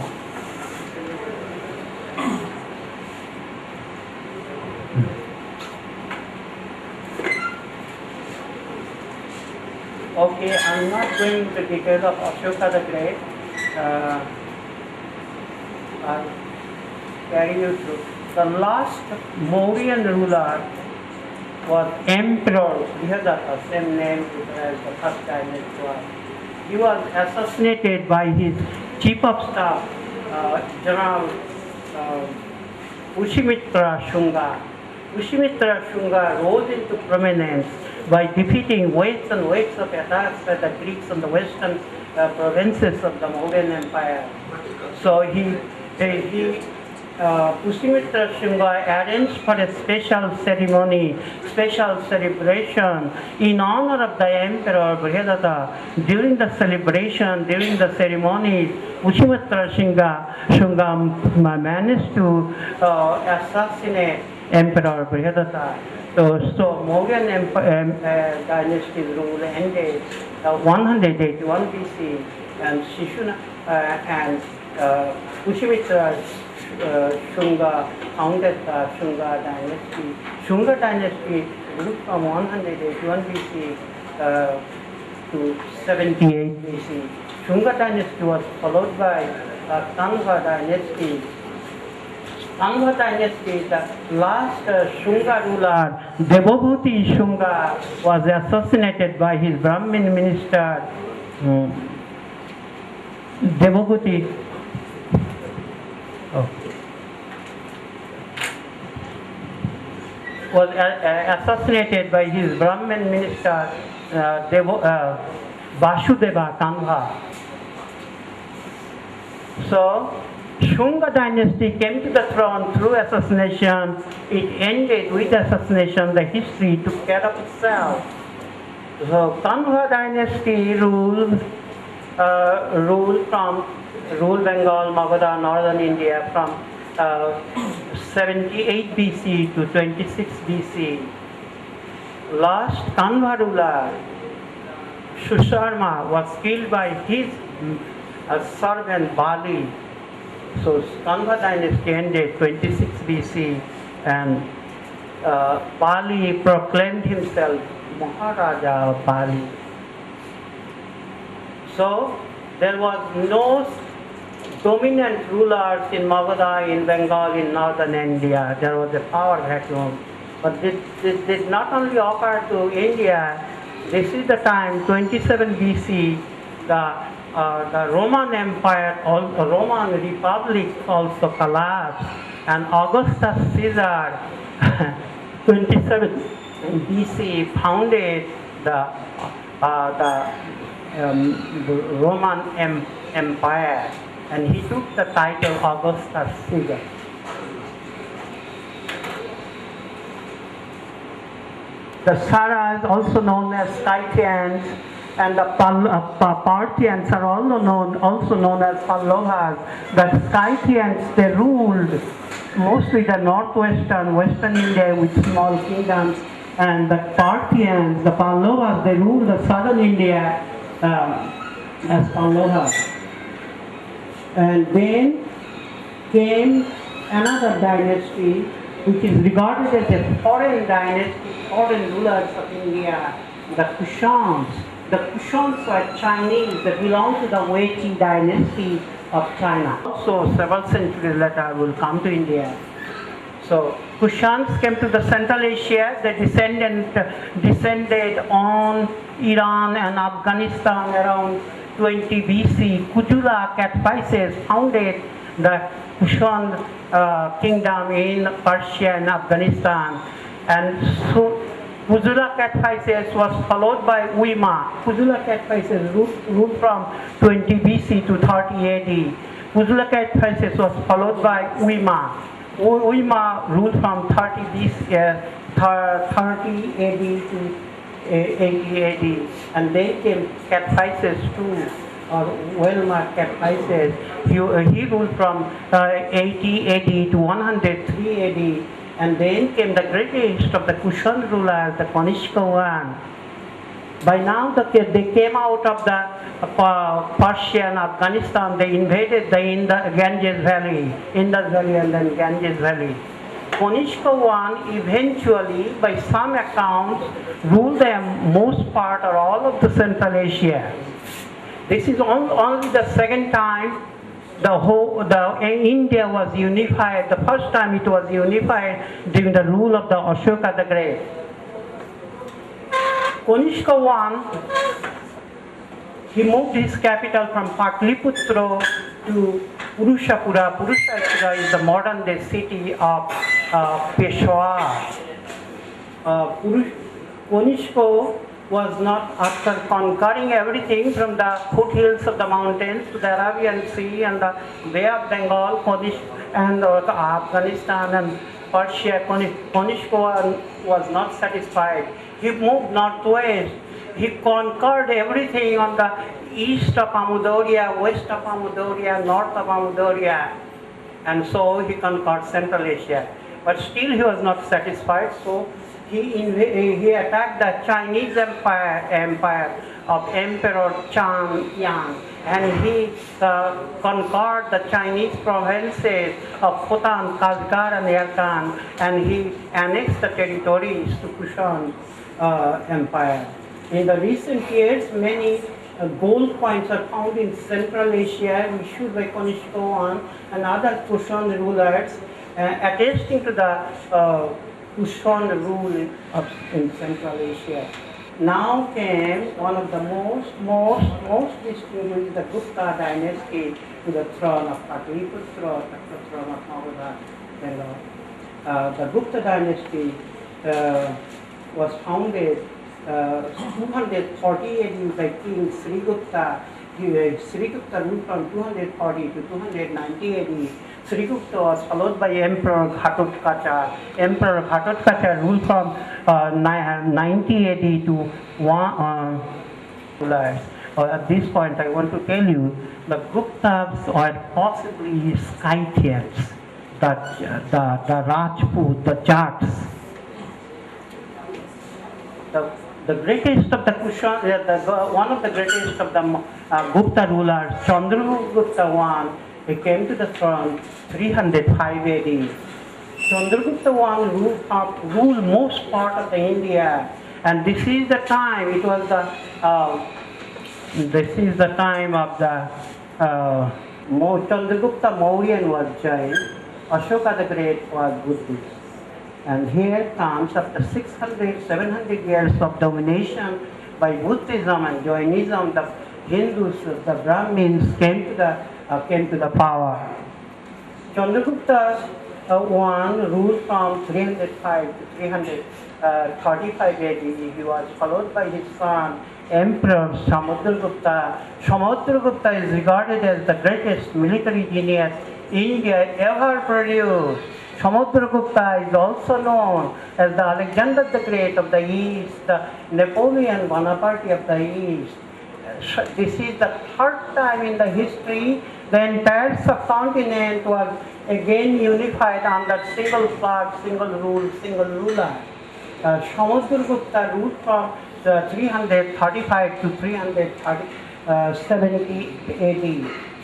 Okay, I'm not going into details of Ashoka the Great. I'll carry you through. The last Mauryan ruler was Emperor Dhaka, same name as the first dynasty was. He was assassinated by his chief of staff, General Pushimitra Shunga. Pushimitra Shunga rose into prominence by defeating weights and weights of attacks by the Greeks on the western provinces of the Mauryan Empire. So Pushimitra Shunga arranged for a special ceremony, special celebration in honor of the Emperor Brihadratha. During the celebration, during the ceremonies, Pushimitra Shunga managed to assassinate Emperor Brihadratha. So Mauryan dynasty's rule ended 181 BC, and Pushimitra Shunga founded the Shunga dynasty. Shunga dynasty ruled from 181 BC to 78 BC. Shunga dynasty was followed by Kanha dynasty. Kanha dynasty, the last Shunga ruler, Devabhuti Shunga, was assassinated by his Brahmin minister, Devabhuti. Was assassinated by his Brahmin minister Vasudeva Kanha. So Shunga dynasty came to the throne through assassination. It ended with assassination. The history took care of itself. So Kanha dynasty ruled Bengal, Magadha, northern India from 78 BC to 26 BC. Last Kanha ruler, Shusharma, was killed by his servant Bali. So Kanha dynasty ended 26 BC, and Bali proclaimed himself Maharaja of Bali. So there was no dominant rulers in Magadha, in Bengal, in northern India. There was a power vacuum. But this did not only occur to India. This is the time, 27 BC, the Roman Empire, the Roman Republic also collapsed, and Augustus Caesar, 27 BC, founded the Roman Empire, and he took the title Augustus Caesar. The Saras, also known as Scythians, and the Parthians are also known as Pallavas. The Scythians, they ruled mostly the western India with small kingdoms, and the Parthians, the Pallavas, they ruled the southern India as Pallavas. And then came another dynasty which is regarded as a foreign dynasty, foreign rulers of India, the Kushans. The Kushans were Chinese that belong to the Weiqi dynasty of China. Also, several centuries later will come to India. So Kushans came to the Central Asia. They descended on Iran and Afghanistan around 20 BC. Kujula Catphises founded the Kushan kingdom in Persia and Afghanistan. And so Kujula Catphises was followed by Uima. Kujula Catphises ruled from 20 BC to 30 AD. Kujula Catphises was followed by Uima. Uima ruled from 30 AD to 80 AD. And then came Catphises too, or well-marked Catphises. He ruled from 80 AD to 103 AD. And then came the greatest of the Kushan rulers, the Kanishka one. By now they came out of the Persia and Afghanistan. They invaded the Ganges Valley, Indus Valley and then Ganges Valley. Kanishka one eventually, by some accounts, ruled the most part or all of the Central Asia. This is only the second time India was unified. The first time it was unified during the rule of the Ashoka the Great. Kanishka I, he moved his capital from Patliputra to Purushapura. Purushapura is the modern day city of Peshawar. Konishko was not, after conquering everything from the foothills of the mountains to the Arabian Sea and the Bay of Bengal, and Afghanistan and Persia, Konishko was not satisfied. He moved northwest. He conquered everything on the east of Amudarya, west of Amudarya, north of Amudarya, and so he conquered Central Asia. But still he was not satisfied, so he attacked the Chinese empire of Emperor Chang Yang, and he conquered the Chinese provinces of Bhutan, Kashgar and Yarkand, and he annexed the territories to Kushan Empire. In the recent years, many gold coins are found in Central Asia issued by Konishko and other Kushan rulers, attesting to the Kushan rule in Central Asia. Now came one of the most distinguished, the Gupta dynasty, to the throne of Patliputra, the throne of Magadha, Bengal. The Gupta dynasty was founded 240 AD by King Srigupta. Srigupta ruled from 240 to 290 AD. Srigupta was followed by Emperor Ghatotkacha. Emperor Ghatotkacha ruled from 90 AD to 1. At this point, I want to tell you, the Guptas were possibly Scythians, the Rajput, the Jats. The greatest of the Kushan, one of the greatest of the Gupta rulers, Chandragupta I, he came to the throne 305 AD. Chandragupta I ruled most part of the India, and this is the time. It was the time of the Chandragupta Mauryan was Jain, Ashoka the Great was Buddhist. And here comes, after 700 years of domination by Buddhism and Jainism, the Hindus, the Brahmins came to the power. Chandragupta I ruled from 305 to 335 AD. He was followed by his son, Emperor Samudragupta. Samudragupta is regarded as the greatest military genius India ever produced. Samudragupta is also known as the Alexander the Great of the East, the Napoleon Bonaparte of the East. This is the third time in the history the entire subcontinent was again unified under single flag, single rule, single ruler. Samudragupta ruled from 335 to 370 AD.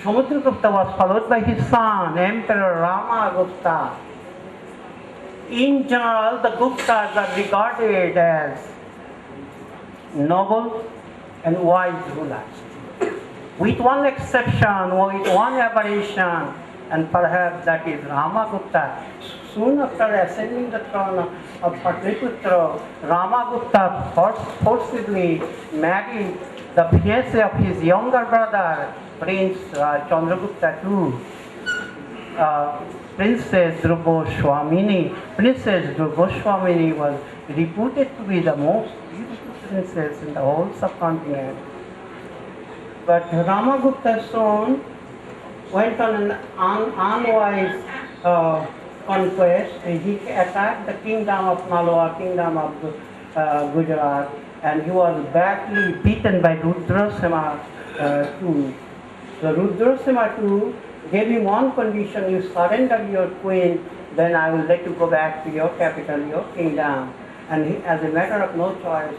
Samudragupta was followed by his son, Emperor Ramagupta. In general, the Guptas are regarded as noble and wise rulers, with one exception, with one aberration, and perhaps that is Ramagupta. Soon after ascending the throne of Patliputra, Ramagupta forcibly married the fiancée of his younger brother, Prince Chandragupta II. Princess Goswamini was reputed to be the most beautiful princess in the whole subcontinent. But Ramagupta soon went on an unwise conquest. He attacked the kingdom of Malwa, kingdom of Gujarat, and he was badly beaten by Rudrasema II. The Rudrasema II gave him one condition: you surrender your queen, then I will let you go back to your capital, your kingdom. And he, as a matter of no choice,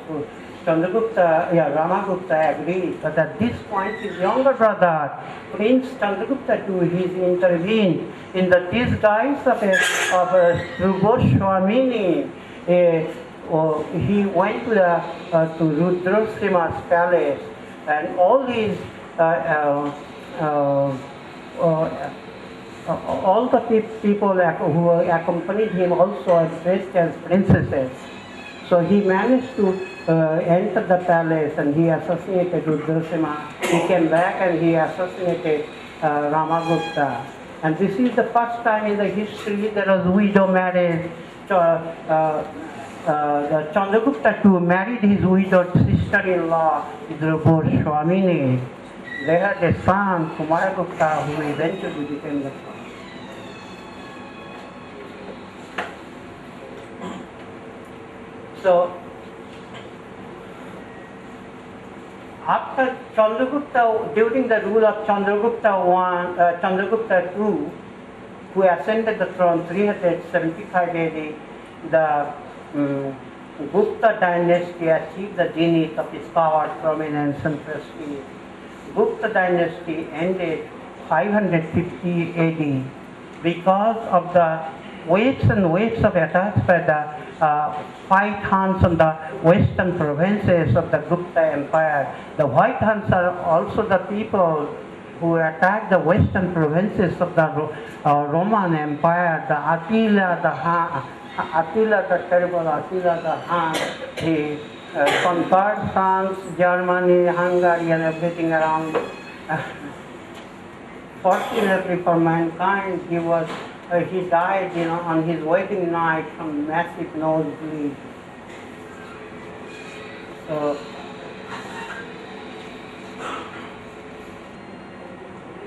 Ramagupta agreed. But at this point, his younger brother, Prince Chandragupta II, he intervened in the disguise of Goswamini. He went to Rudrasema's palace, and all these all the people who accompanied him also are dressed as princesses. So he managed to enter the palace, and he assassinated Rudrasema. He came back and he assassinated Ramagupta. And this is the first time in the history there was widow marriage. The Chandragupta II married his widowed sister-in-law, Drupur Swamini. They had a son, Kumaragupta, who eventually became the son. So, after Chandragupta, during the rule of Chandragupta II, who ascended the throne 375 AD, the Gupta dynasty achieved the zenith of its power, prominence, and prestige. Gupta dynasty ended 550 AD because of the waves and waves of attacks by the White Huns on the western provinces of the Gupta Empire. The White Huns are also the people who attacked the western provinces of the Roman Empire. The Attila the terrible Attila the Hun, he conquered France, Germany, Hungary, and everything around. Fortunately for mankind, he died, on his wedding night from massive nosebleed. So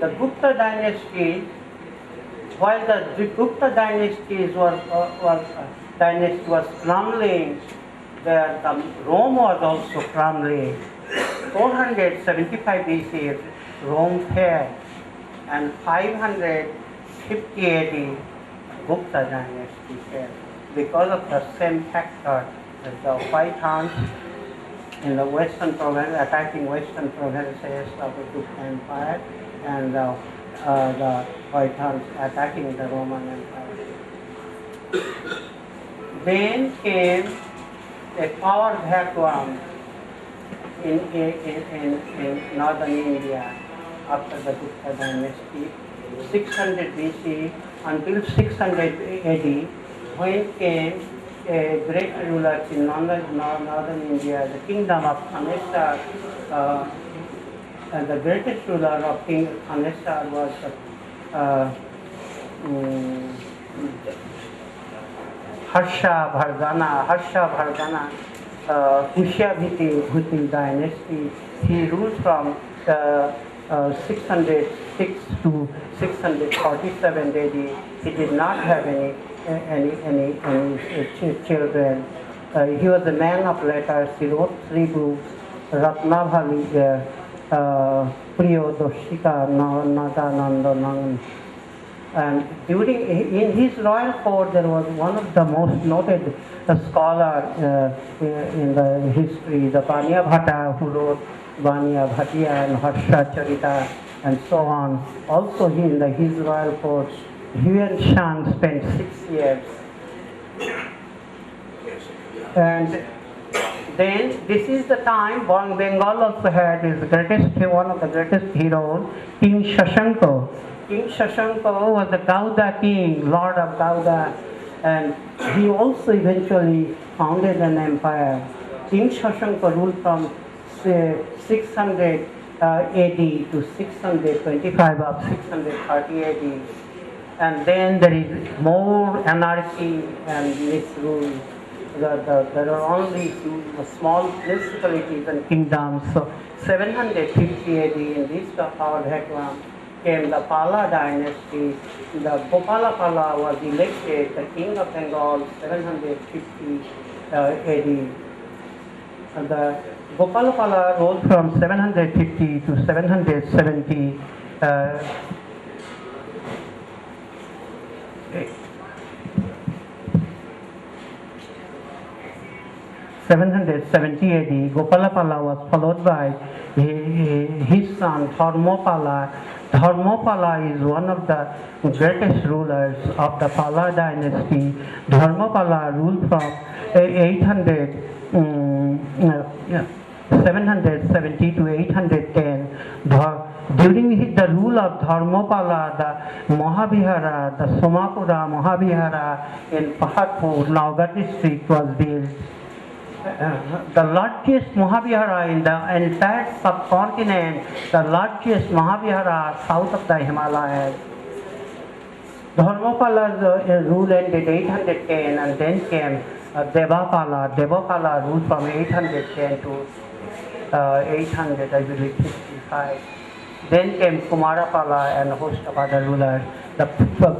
the Gupta dynasty, while the Gupta dynasty was crumbling, the Rome was also crumbling. 475 BC, Rome fell, and 550 AD, Gupta dynasty fell because of the same factor, that the White Huns in the western province, attacking western provinces of the Gupta Empire, and the White Huns attacking the Roman Empire. Then came a power vacuum in northern India after the Gupta dynasty, 600 BC until 600 AD, when came a great ruler in northern India, the kingdom of Khanesar. And the greatest ruler of King Khanesar was Harsha Vardhana, Pushyabhuti dynasty. He ruled from 606 to 647 AD. He did not have any children. He was a man of letters. He wrote 3 books, Ratnavali, Priyodoshika, Nadanandanam. And in his royal court, there was one of the most noted scholar in the history, the Baniya Bhatta, who wrote Baniya Bhattiya and Harsha Charita and so on. Also, in his royal court, Huyen Shan spent 6 years. And then this is the time Bengal also had one of the greatest heroes, King Shashanko. King Shashanko was the Gauda king, lord of Gauda, and he also eventually founded an empire. King Shashanko ruled from 600 AD to 625 of 630 AD. And then there is more anarchy and misrule. There are only small principalities and kingdoms. So 750 AD, in this power vacuum, came the Pala dynasty. The Gopala Pala was elected the king of Bengal 750 AD. And the Gopala Pala ruled from 750 to 770. 770 AD, Gopalapala was followed by his son Dharmopala. Dharmopala is one of the greatest rulers of the Pala dynasty. Dharmopala ruled from 770 to 810. During the rule of Dharmopala, the Mahavihara, the Somapura Mahavihara in Pahatpur, Naugat district was built. the largest Mahavihara in the entire subcontinent, the largest Mahavihara south of the Himalayas. Dharmapala's rule ended 810 and then came Devapala. Devapala ruled from 810 to 800, I believe, 55. Then came Kumarapala and a host of other rulers. The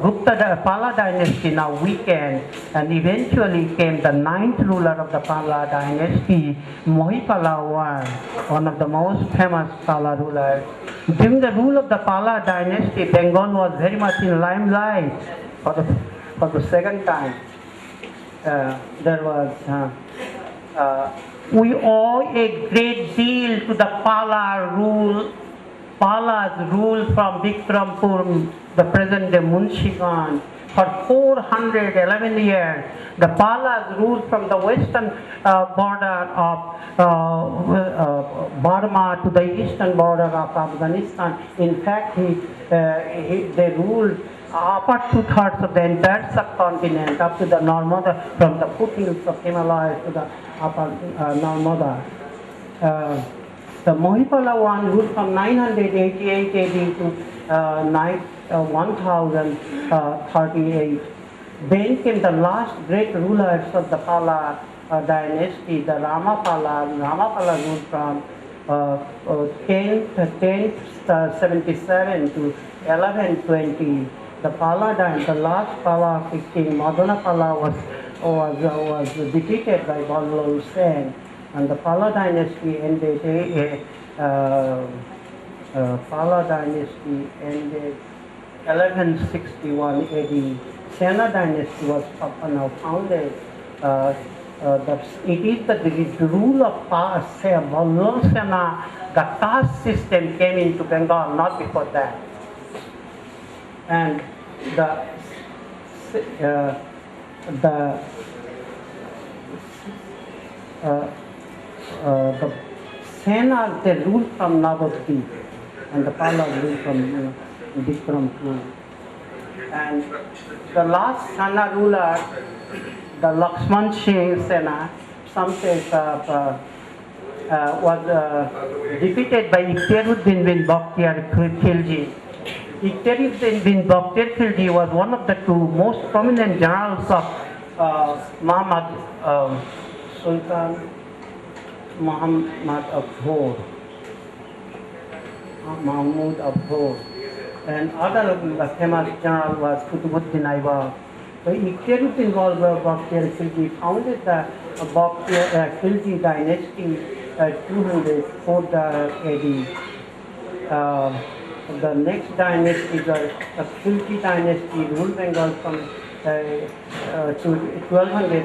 Gupta Pala dynasty now weakened, and eventually came the ninth ruler of the Pala dynasty, Mohipala I, one of the most famous Pala rulers. During the rule of the Pala dynasty, Bengal was very much in limelight for the second time. We owe a great deal to the Pala's rule from Bikrampur, the present day Munshigan, for 411 years. The Palas ruled from the western border of Burma to the eastern border of Afghanistan. In fact, they ruled upper two-thirds of the entire subcontinent up to the Narmada, from the foothills of Himalayas to the upper Narmada. The Mohipala I ruled from 988 AD to 1038. Then came the last great rulers of the Pala dynasty, the Ramapala. Ramapala ruled from 1077 to 1120. The Pala dynasty, the last Pala king, Madanapala, was defeated by Balal Sen. And the Pala dynasty ended. Pala dynasty ended 1161 AD. Sena dynasty was now founded. It is the rule of Balal Sena. The caste system came into Bengal, not before that. And the Sena, they ruled from Navadvip, and the Pala ruled from Bikrampur. And the last Sena ruler, the Lakshman Singh Sena, some say was defeated by Ikhtiaruddin bin Bakhtiar Khilji. Ikhtiaruddin bin Bakhtiar Khilji was one of the two most prominent generals of Muhammad Sultan Muhammad of Ghor, Mahmud of Ghor, and other famous general was Kutubuddin Aibak. So Ikhtiaruddin Bakhtiar Khilji founded the Khilji dynasty 204 AD. The next dynasty, the Khilji dynasty, ruled Bengal from to 1200.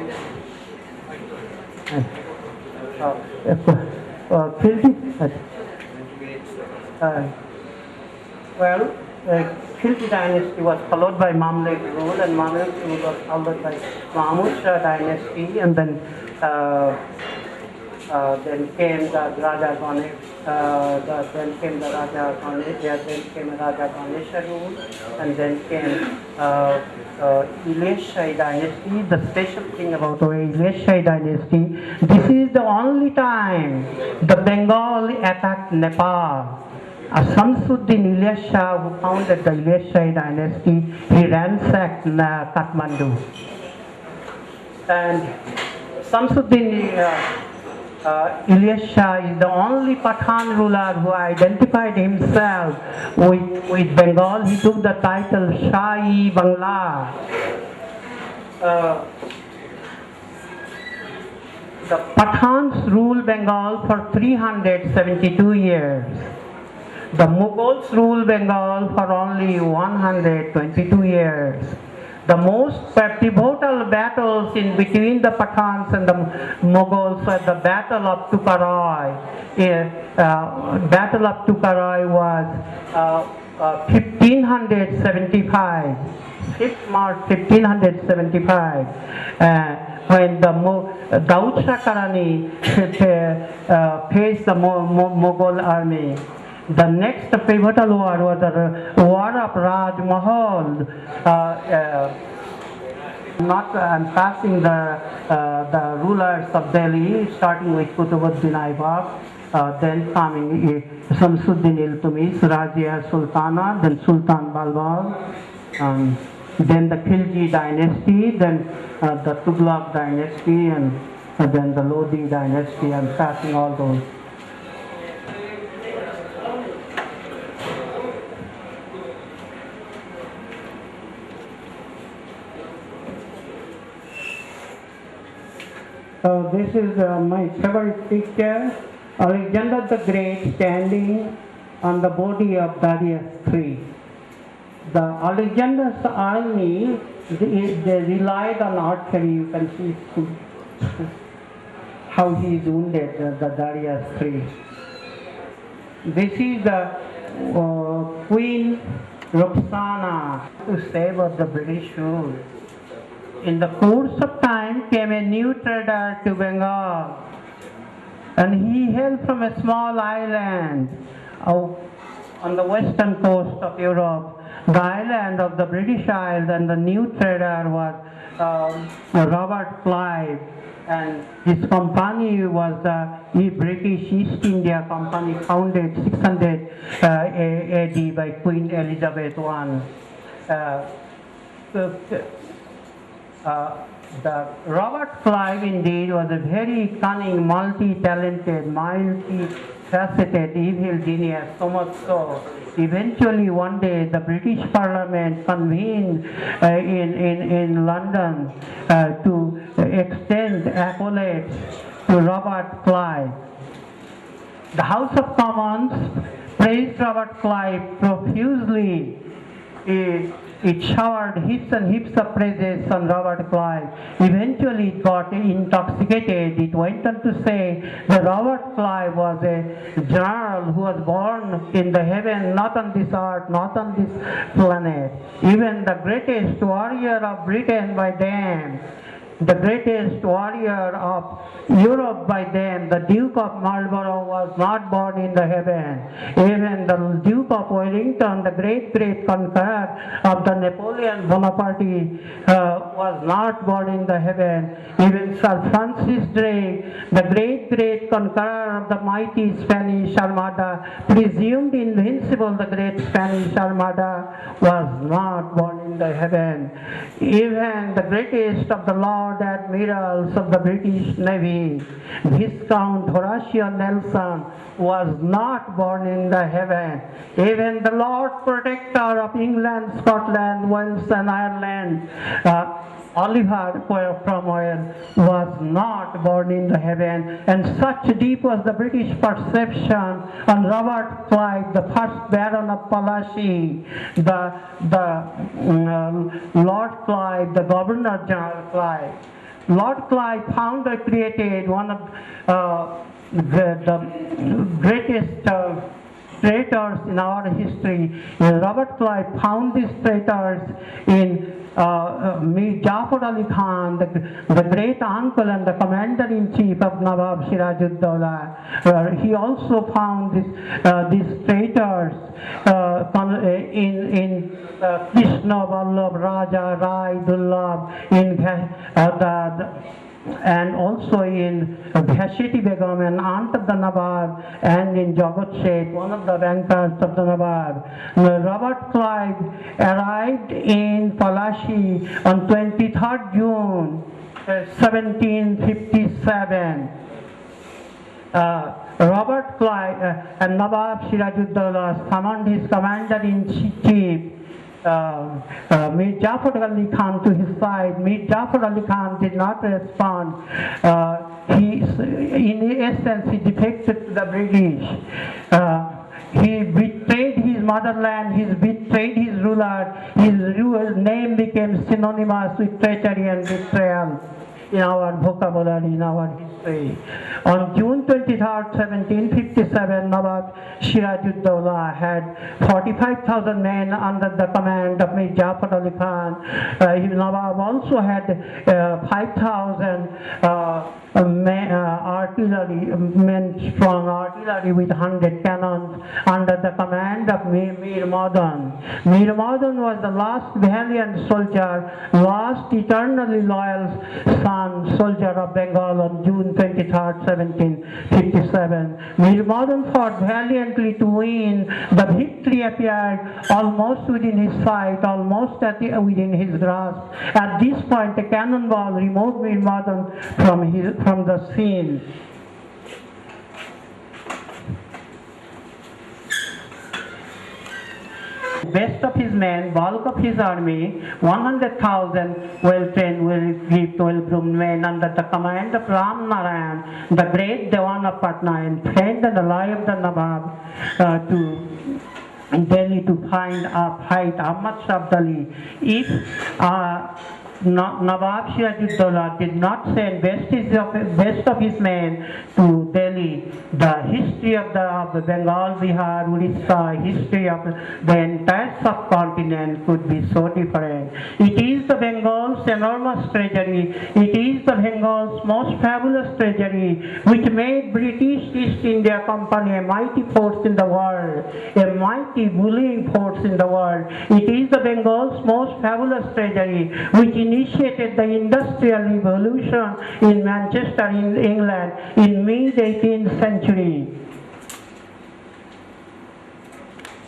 Khilji dynasty was followed by Mamluk rule, and Mamluk rule was followed by Mahmud Shah dynasty, and then came the Raja Ganesh. Then came the Raja Ganesh. Then came Raja Ganesha rule, and then came Ileshai dynasty. The special thing about Ileshai dynasty, this is the only time the Bengal attacked Nepal. Samsuddin Ilyas Shah, who founded the Ileshai dynasty, he ransacked Kathmandu. And Samsuddin Ilyas Shah is the only Pathan ruler who identified himself with Bengal. He took the title Shahi Bangla. The Pathans ruled Bengal for 372 years. The Mughals ruled Bengal for only 122 years. The most pivotal battles in between the Pathans and the Mughals were the Battle of Tukarai. Battle of Tukarai was 1575, 5th March 1575, when the Daud Shah Karani faced the Mughal army. The next pivotal war was the War of Raj Mahal. Not I'm passing the rulers of Delhi, starting with Kutubuddin Aibak, then coming Shamsuddin Iltutmish, Razia Sultana, then Sultan Balbal, then the Khilji dynasty, then the Tughlaq dynasty, and then the Lodi dynasty. I'm passing all those. So this is my favorite picture. Alexander the Great standing on the body of Darius III. The Alexander's army, they relied on archery. You can see how he is wounded, the Darius III. This is the Queen Roxana to save of the British rule. In the course of time came a new trader to Bengal, and he hailed from a small island on the western coast of Europe, the island of the British Isles, and the new trader was Robert Clive, and his company was the British East India Company, founded 600 AD by Queen Elizabeth I. The Robert Clive indeed was a very cunning, multi-talented, multi-faceted, evil genius, so much so. Eventually one day the British Parliament convened in London to extend accolades to Robert Clive. The House of Commons praised Robert Clive profusely. It showered heaps and heaps of praises on Robert Clive. Eventually it got intoxicated. It went on to say that Robert Clive was a general who was born in the heaven, not on this earth, not on this planet. Even the greatest warrior of Britain by them, the greatest warrior of Europe by them, the Duke of Marlborough, was not born in the heaven. Even the Duke of Wellington, the great conqueror of the Napoleon Bonaparte, was not born in the heaven. Even Sir Francis Drake, the great conqueror of the mighty Spanish Armada, presumed invincible, the great Spanish Armada, was not born in the heaven. Even the greatest of the Lord Admirals of the British Navy, Viscount Horatio Nelson, was not born in the heaven. Even the Lord Protector of England, Scotland, Wales and Ireland, Oliver Cromwell, was not born in the heaven. And such deep was the British perception on Robert Clive, the first Baron of Pallasy, the Lord Clive, the Governor General Clive. Lord Clive founded, created one of the greatest traitors in our history. Robert Clive found these traitors in Mir Jafar Ali Khan, the great uncle and the commander-in-chief of Nawab Sirajuddaulah. He also found these traitors in Krishna Vallabh Raja Rai Dullabh, and also in Bhashiti Begum, an aunt of the Nawab, and in Jagat Sheth, one of the bankers of the Nawab. Robert Clive arrived in Pallasy on 23rd June 1757. Robert Clive and Nawab Sirajuddaulah summoned his commander-in-chief, Mir Jafar Ali Khan, to his side. Mir Jafar Ali Khan did not respond. In essence, he defected to the British. He betrayed his motherland, he betrayed his ruler. His name became synonymous with treachery and betrayal in our vocabulary, in our history. On June 23rd, 1757, Nawab Sirajuddaulah had 45,000 men under the command of Mir Jafar Ali Khan. Nawab also had 5,000 artillery, men strong artillery with 100 cannons under the command of Mir Madan. Mir Madan was the last valiant soldier, last eternally loyal soldier of Bengal on June 23rd, 1757. Mir Madan fought valiantly to win. The victory appeared almost within his sight, almost within his grasp. At this point, a cannonball removed Mir Madan from the scene. Best of his men, bulk of his army, 100,000 well-trained, well-equipped, well-groomed men under the command of Ram Narayan, the great Dewan of Patna, and friend and ally of the Nawab to Delhi to fight Ahmad Shabdali. If Nawab Sirajuddaulah did not send best of his men to Delhi, the history of the Bengal, Bihar, Orissa, history of the entire subcontinent could be so different. It is the Bengal's enormous treasury, it is the Bengal's most fabulous treasury, which made British East India Company a mighty force in the world, a mighty bullying force in the world. It is the Bengal's most fabulous treasury, which initiated the industrial revolution in Manchester, in England, in mid-18th century.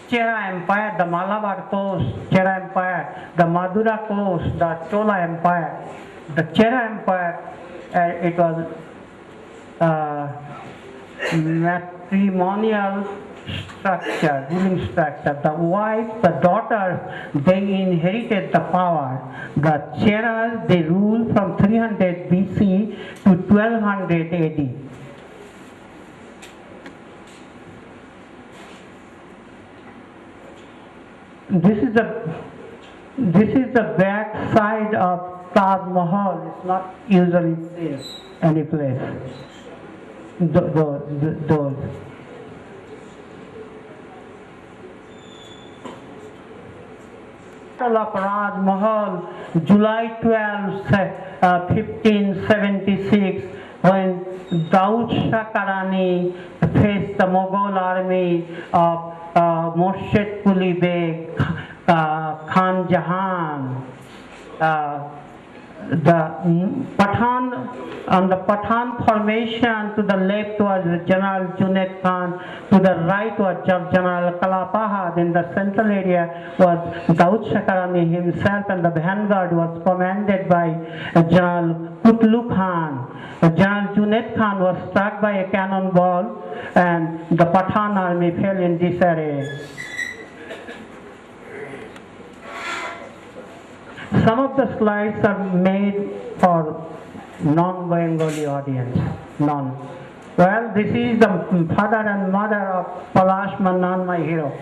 Chera Empire, the Malabar coast, Chera Empire, the Madura coast, the Chola Empire. The Chera Empire, it was matrimonial structure, ruling structure. The wives, the daughters, they inherited the power. The Cheras, they ruled from 300 BC to 1200 AD. This is the back side of Taj Mahal. It's not usually seen any place. Those. Of Raj Mahal, July 12, 1576, when Daud Shah Karani faced the Mughal army of Murshid Quli Beg, Khan Jahan. The Pathan, on the Pathan formation, to the left was General Junaid Khan, to the right was General Kalapahad, in the central area was Daud Shah Karani himself, and the vanguard was commanded by General Kutlu Khan. General Junaid Khan was struck by a cannonball, and the Pathan army fell in disarray. Some of the slides are made for non-Bengali audience. Well, this is the father and mother of Palash Mannan, my hero.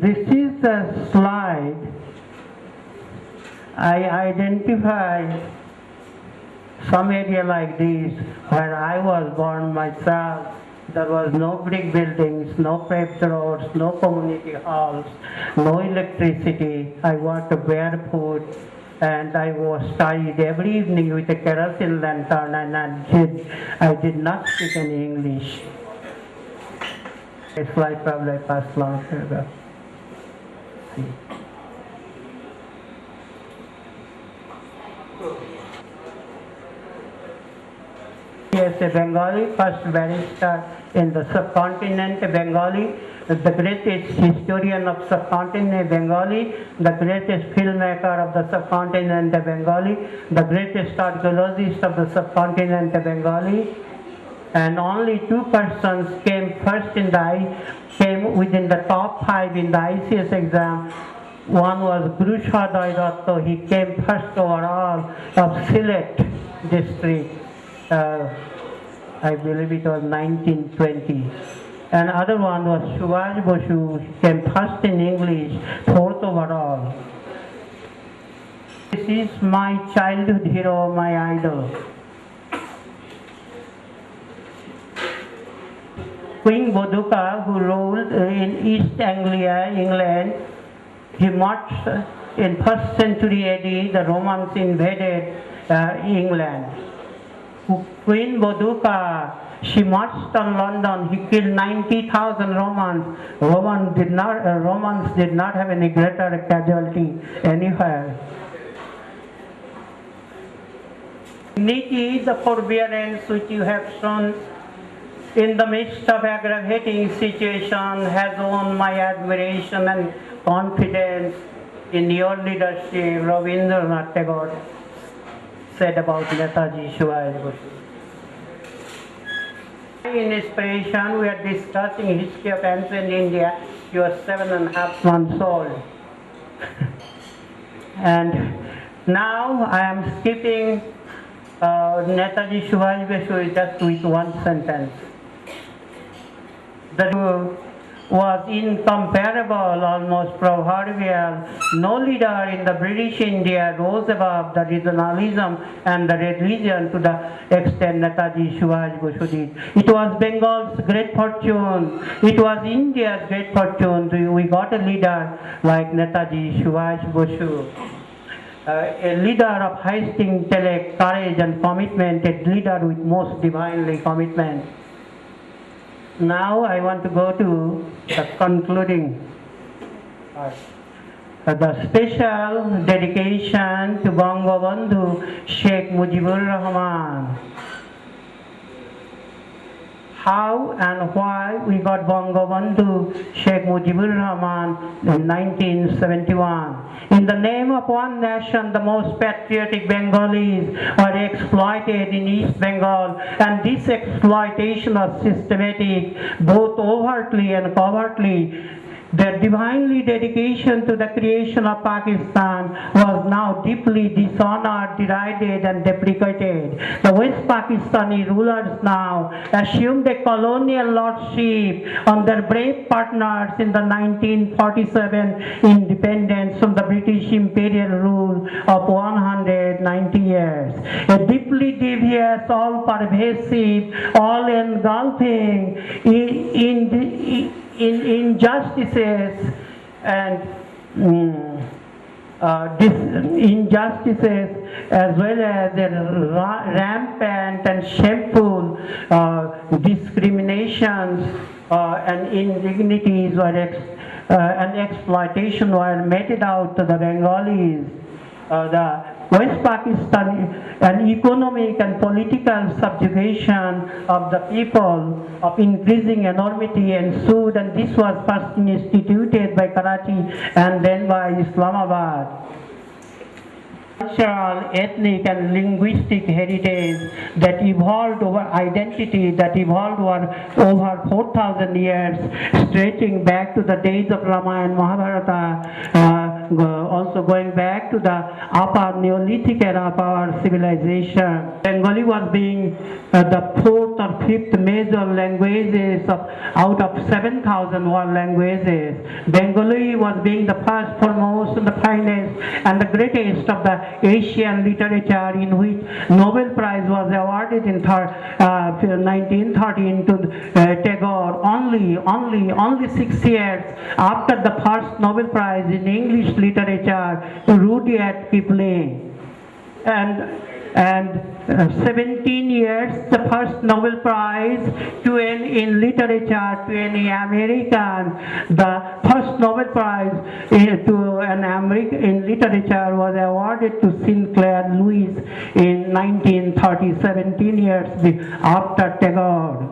This is the slide. I identify some area like this where I was born myself. There was no brick buildings, no paved roads, no community halls, no electricity. I walked barefoot, and I was studied every evening with a kerosene lantern, and I did not speak any English. It's like probably past long ago. See. Yes, a Bengali, first barrister in the subcontinent, Bengali, the greatest historian of subcontinent, Bengali, the greatest filmmaker of the subcontinent, Bengali, the greatest archaeologist of the subcontinent, Bengali, and only two persons came within the top 5 in the ICS exam. One was Guru Saday Datta. He came first overall of Sylhet district. I believe it was 1920. And other one was Subhash Bosu. He came first in English, 4th overall. This is my childhood hero, my idol. Queen Boduca, who ruled in East Anglia, England. He marched in 1st century AD, the Romans invaded England. Queen Boduca, she marched on London. He killed 90,000 Romans. Romans did not have any greater casualty anywhere. Dignity, the forbearance which you have shown in the midst of aggravating situation has won my admiration and confidence in your leadership, Rabindranath Tagore said about Netaji Subhash Bose. In inspiration, we are discussing history of ancient India. You are 7.5 months old. And now I am skipping Netaji Subhash Bose just with one sentence. That was incomparable, almost proverbial. No leader in the British India rose above the regionalism and the religion to the extent Netaji Subhash Bose did. It was Bengal's great fortune. It was India's great fortune. We got a leader like Netaji Subhash Bose. A leader of highest intellect, courage and commitment, a leader with most divinely commitment. Now I want to go to the concluding part. The special dedication to Bangabandhu Sheikh Mujibur Rahman. How and why we got Bangabandhu Sheikh Mujibur Rahman in 1971. In the name of one nation, the most patriotic Bengalis were exploited in East Bengal, and this exploitation was systematic, both overtly and covertly. Their divinely dedication to the creation of Pakistan was now deeply dishonored, derided and deprecated. The West Pakistani rulers now assumed a colonial lordship on their brave partners in the 1947 independence from the British imperial rule of 190 years. A deeply devious, all-pervasive, all-engulfing injustices and injustices as well as the rampant and shameful discriminations and indignities and exploitation were meted out to the Bengalis. The West Pakistan, an economic and political subjugation of the people of increasing enormity ensued, and this was first instituted by Karachi and then by Islamabad. Cultural, ethnic and linguistic heritage that evolved over identity, that evolved over 4,000 years, stretching back to the days of Ramayana and Mahabharata, also going back to the upper Neolithic era of our civilization. Bengali was being the 4th or 5th major languages out of 7,000 world languages. Bengali was being the first, foremost, and the finest and the greatest of the Asian literature, in which Nobel Prize was awarded in 1913 to Tagore only 6 years after the first Nobel Prize in English literature to Rudyard Kipling. And 17 years, the first Nobel Prize in literature to any American. The first Nobel Prize to an American in literature was awarded to Sinclair Lewis in 1930, 17 years after Tagore.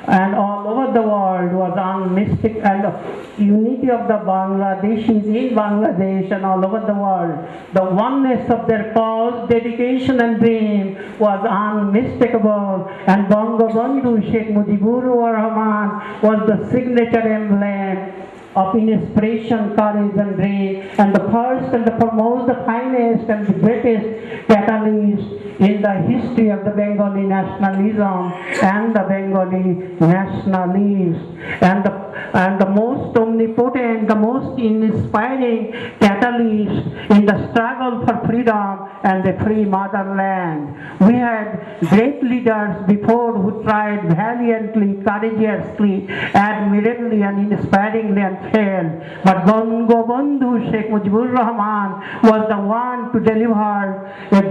And all over the world was unmistakable, and unity of the Bangladeshis in Bangladesh and all over the world. The oneness of their cause, dedication and dream was unmistakable, and Bangabandhu Sheikh Mujibur Rahman was the signature emblem of inspiration, courage and dream, and the first and the foremost, the finest and the greatest catalyst in the history of the Bengali nationalism and the Bengali nationalists. And and the most omnipotent, the most inspiring catalyst in the struggle for freedom and the free motherland. We had great leaders before who tried valiantly, courageously, admirably and inspiringly and failed. But Bangabandhu Sheikh Mujibur Rahman was the one to deliver a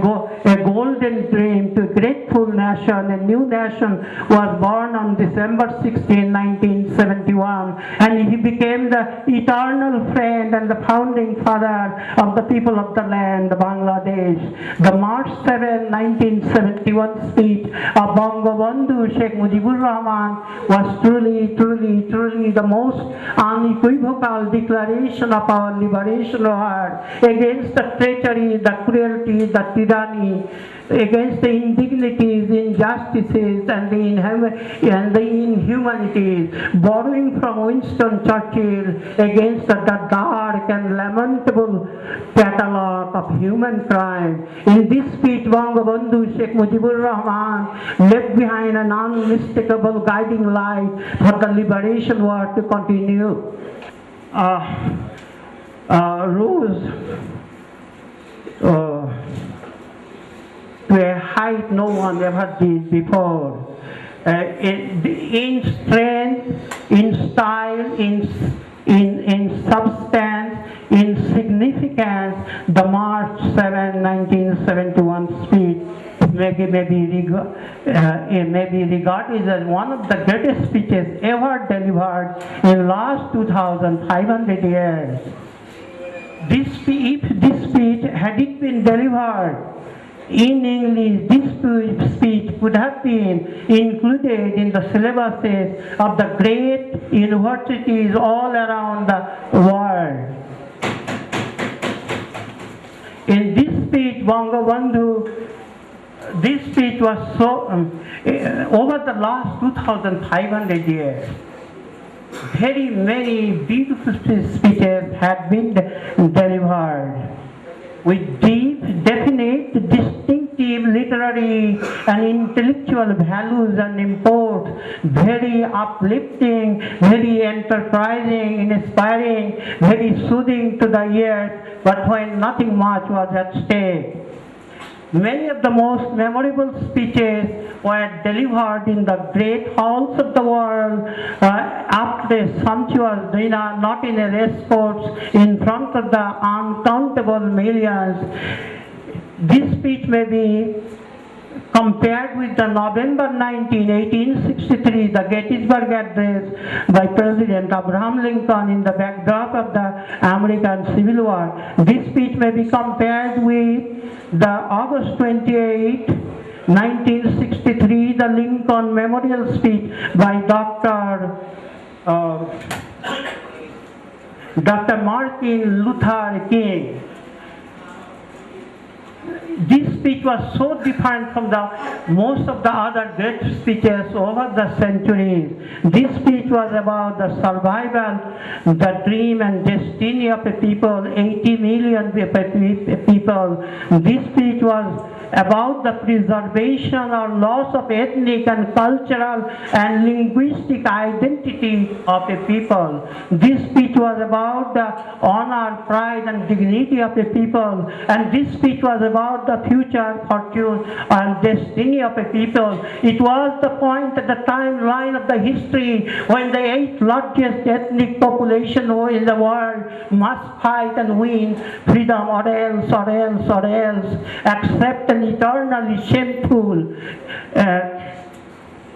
golden dream to a grateful nation. A new nation was born on December 16, 1971, and he became the eternal friend and the founding father of the people of the land, Bangladesh. The March 7, 1971 speech of Bangabandhu Sheikh Mujibur Rahman was truly the most unequivocal declaration of our liberation war against the treachery, the cruelty, the tyranny, against the indignities, injustices, and the inhumanities, borrowing from Winston Churchill against the dark and lamentable catalogue of human crime. In this speech, Bangabandhu Sheikh Mujibur Rahman left behind an unmistakable guiding light for the liberation war to continue. Rose to a height no one ever did before. In strength, in style, in substance, in significance, the March 7, 1971 speech may be regarded as one of the greatest speeches ever delivered in the last 2,500 years. If this speech had it been delivered in English, this speech could have been included in the syllabuses of the great universities all around the world. In this speech, Bangabandhu, this speech was so, over the last 2,500 years, very many beautiful speeches have been delivered with deep, definite, distinctive literary and intellectual values and import, very uplifting, very enterprising, inspiring, very soothing to the ears, but when nothing much was at stake. Many of the most memorable speeches were delivered in the great halls of the world after a sumptuous dinner, not in a race course, in front of the uncountable millions. This speech may be compared with the November 19, 1863, the Gettysburg Address by President Abraham Lincoln in the backdrop of the American Civil War. This speech may be compared with the August 28, 1963, the Lincoln Memorial Speech by Dr. Martin Luther King. This speech was so different from most of the other great speeches over the centuries. This speech was about the survival, the dream and destiny of a people, 80 million people. This speech was about the preservation or loss of ethnic and cultural and linguistic identity of a people. This speech was about the honor, pride and dignity of a people, and this speech was about the future fortune and destiny of a people. It was the point at the timeline of the history when the 8th largest ethnic population in the world must fight and win freedom or else accept an eternally shameful,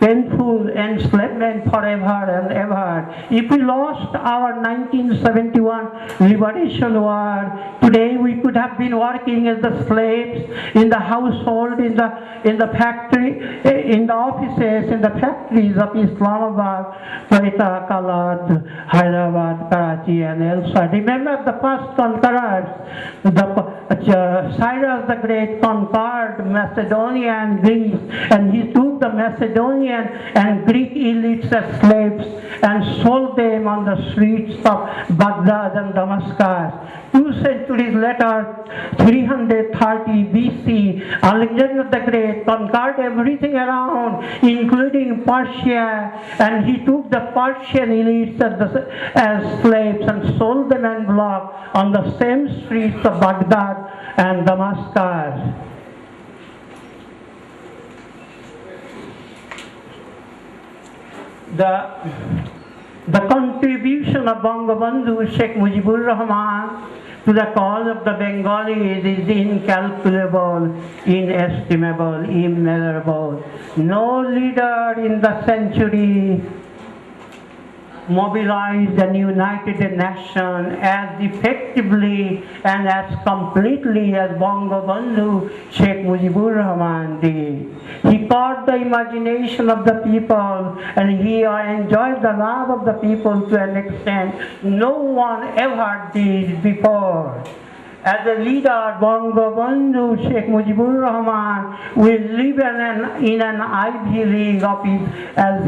painful enslavement forever and ever. If we lost our 1971 liberation war, today we could have been working as the slaves in the household, in the factory, in the offices, in the factories of Islamabad, Quetta, Kalat, Hyderabad, Karachi and elsewhere. Remember the first conquerors, Cyrus the Great conquered Macedonia and Greece, and he took the Macedonian and Greek elites as slaves and sold them on the streets of Baghdad and Damascus. 2 centuries later, 330 BC, Alexander the Great conquered everything around, including Persia, and he took the Persian elites as slaves and sold them en bloc on the same streets of Baghdad and Damascus. The contribution of Bangabandhu Sheikh Mujibur Rahman to the cause of the Bengalis is incalculable, inestimable, immeasurable. No leader in the century mobilized and united a nation as effectively and as completely as Bangabandhu Sheikh Mujibur Rahman did. He caught the imagination of the people and he enjoyed the love of the people to an extent no one ever did before. As a leader, Bangabandhu Sheikh Mujibur Rahman will live in an Ivy League of as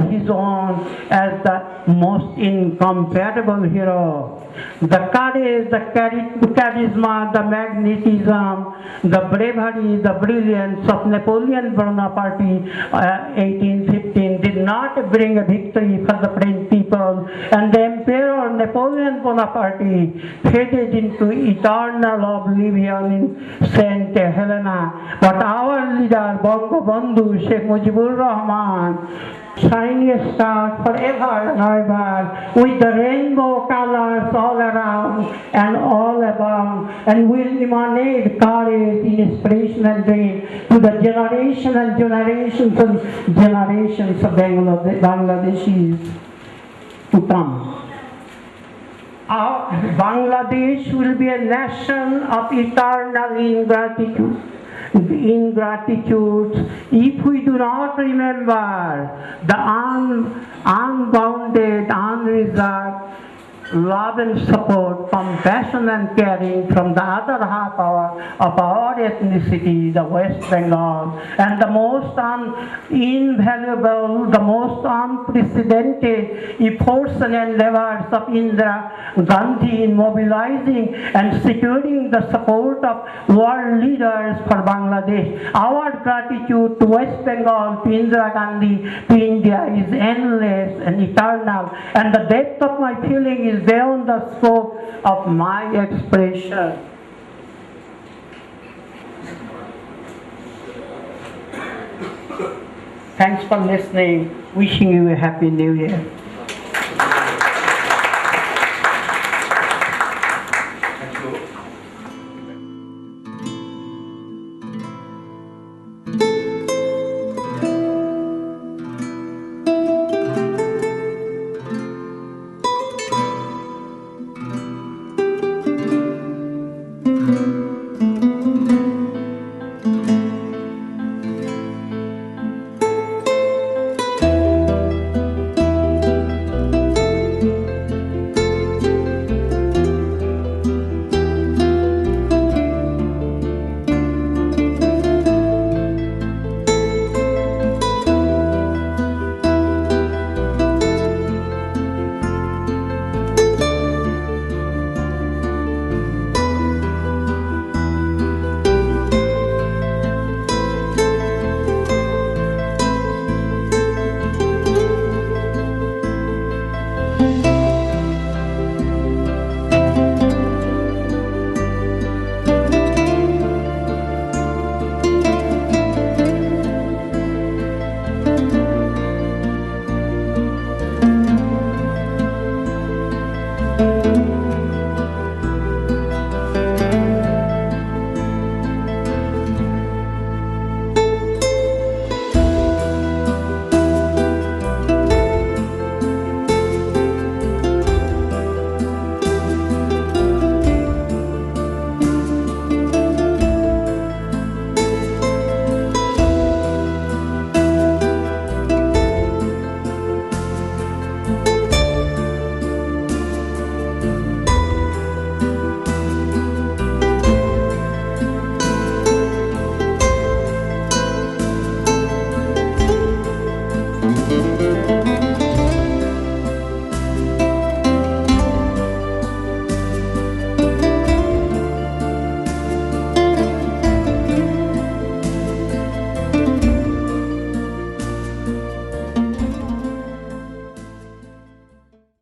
his own, as the most incomparable hero. The courage, the charisma, the magnetism, the bravery, the brilliance of Napoleon Bonaparte 1815 did not bring a victory for the French people, and the Emperor Napoleon Bonaparte faded into eternal oblivion in Saint Helena. But our leader, Bangabandhu Sheikh Mujibur Rahman, shiniest star forever and ever, with the rainbow colors all around and all about, and will emanate courage, inspiration and dream to the generation and generations of Bangladeshis to come. Bangladesh will be a nation of eternal ingratitude if we do not remember the unbounded, unreserved love and support, compassion and caring from the other half of our ethnicity, the West Bengal, and the most invaluable, the most unprecedented efforts and endeavors of Indira Gandhi in mobilizing and securing the support of world leaders for Bangladesh. Our gratitude to West Bengal, to Indira Gandhi, to India is endless and eternal, and the depth of my feeling is beyond the scope of my expression. Thanks for listening. Wishing you a happy new year.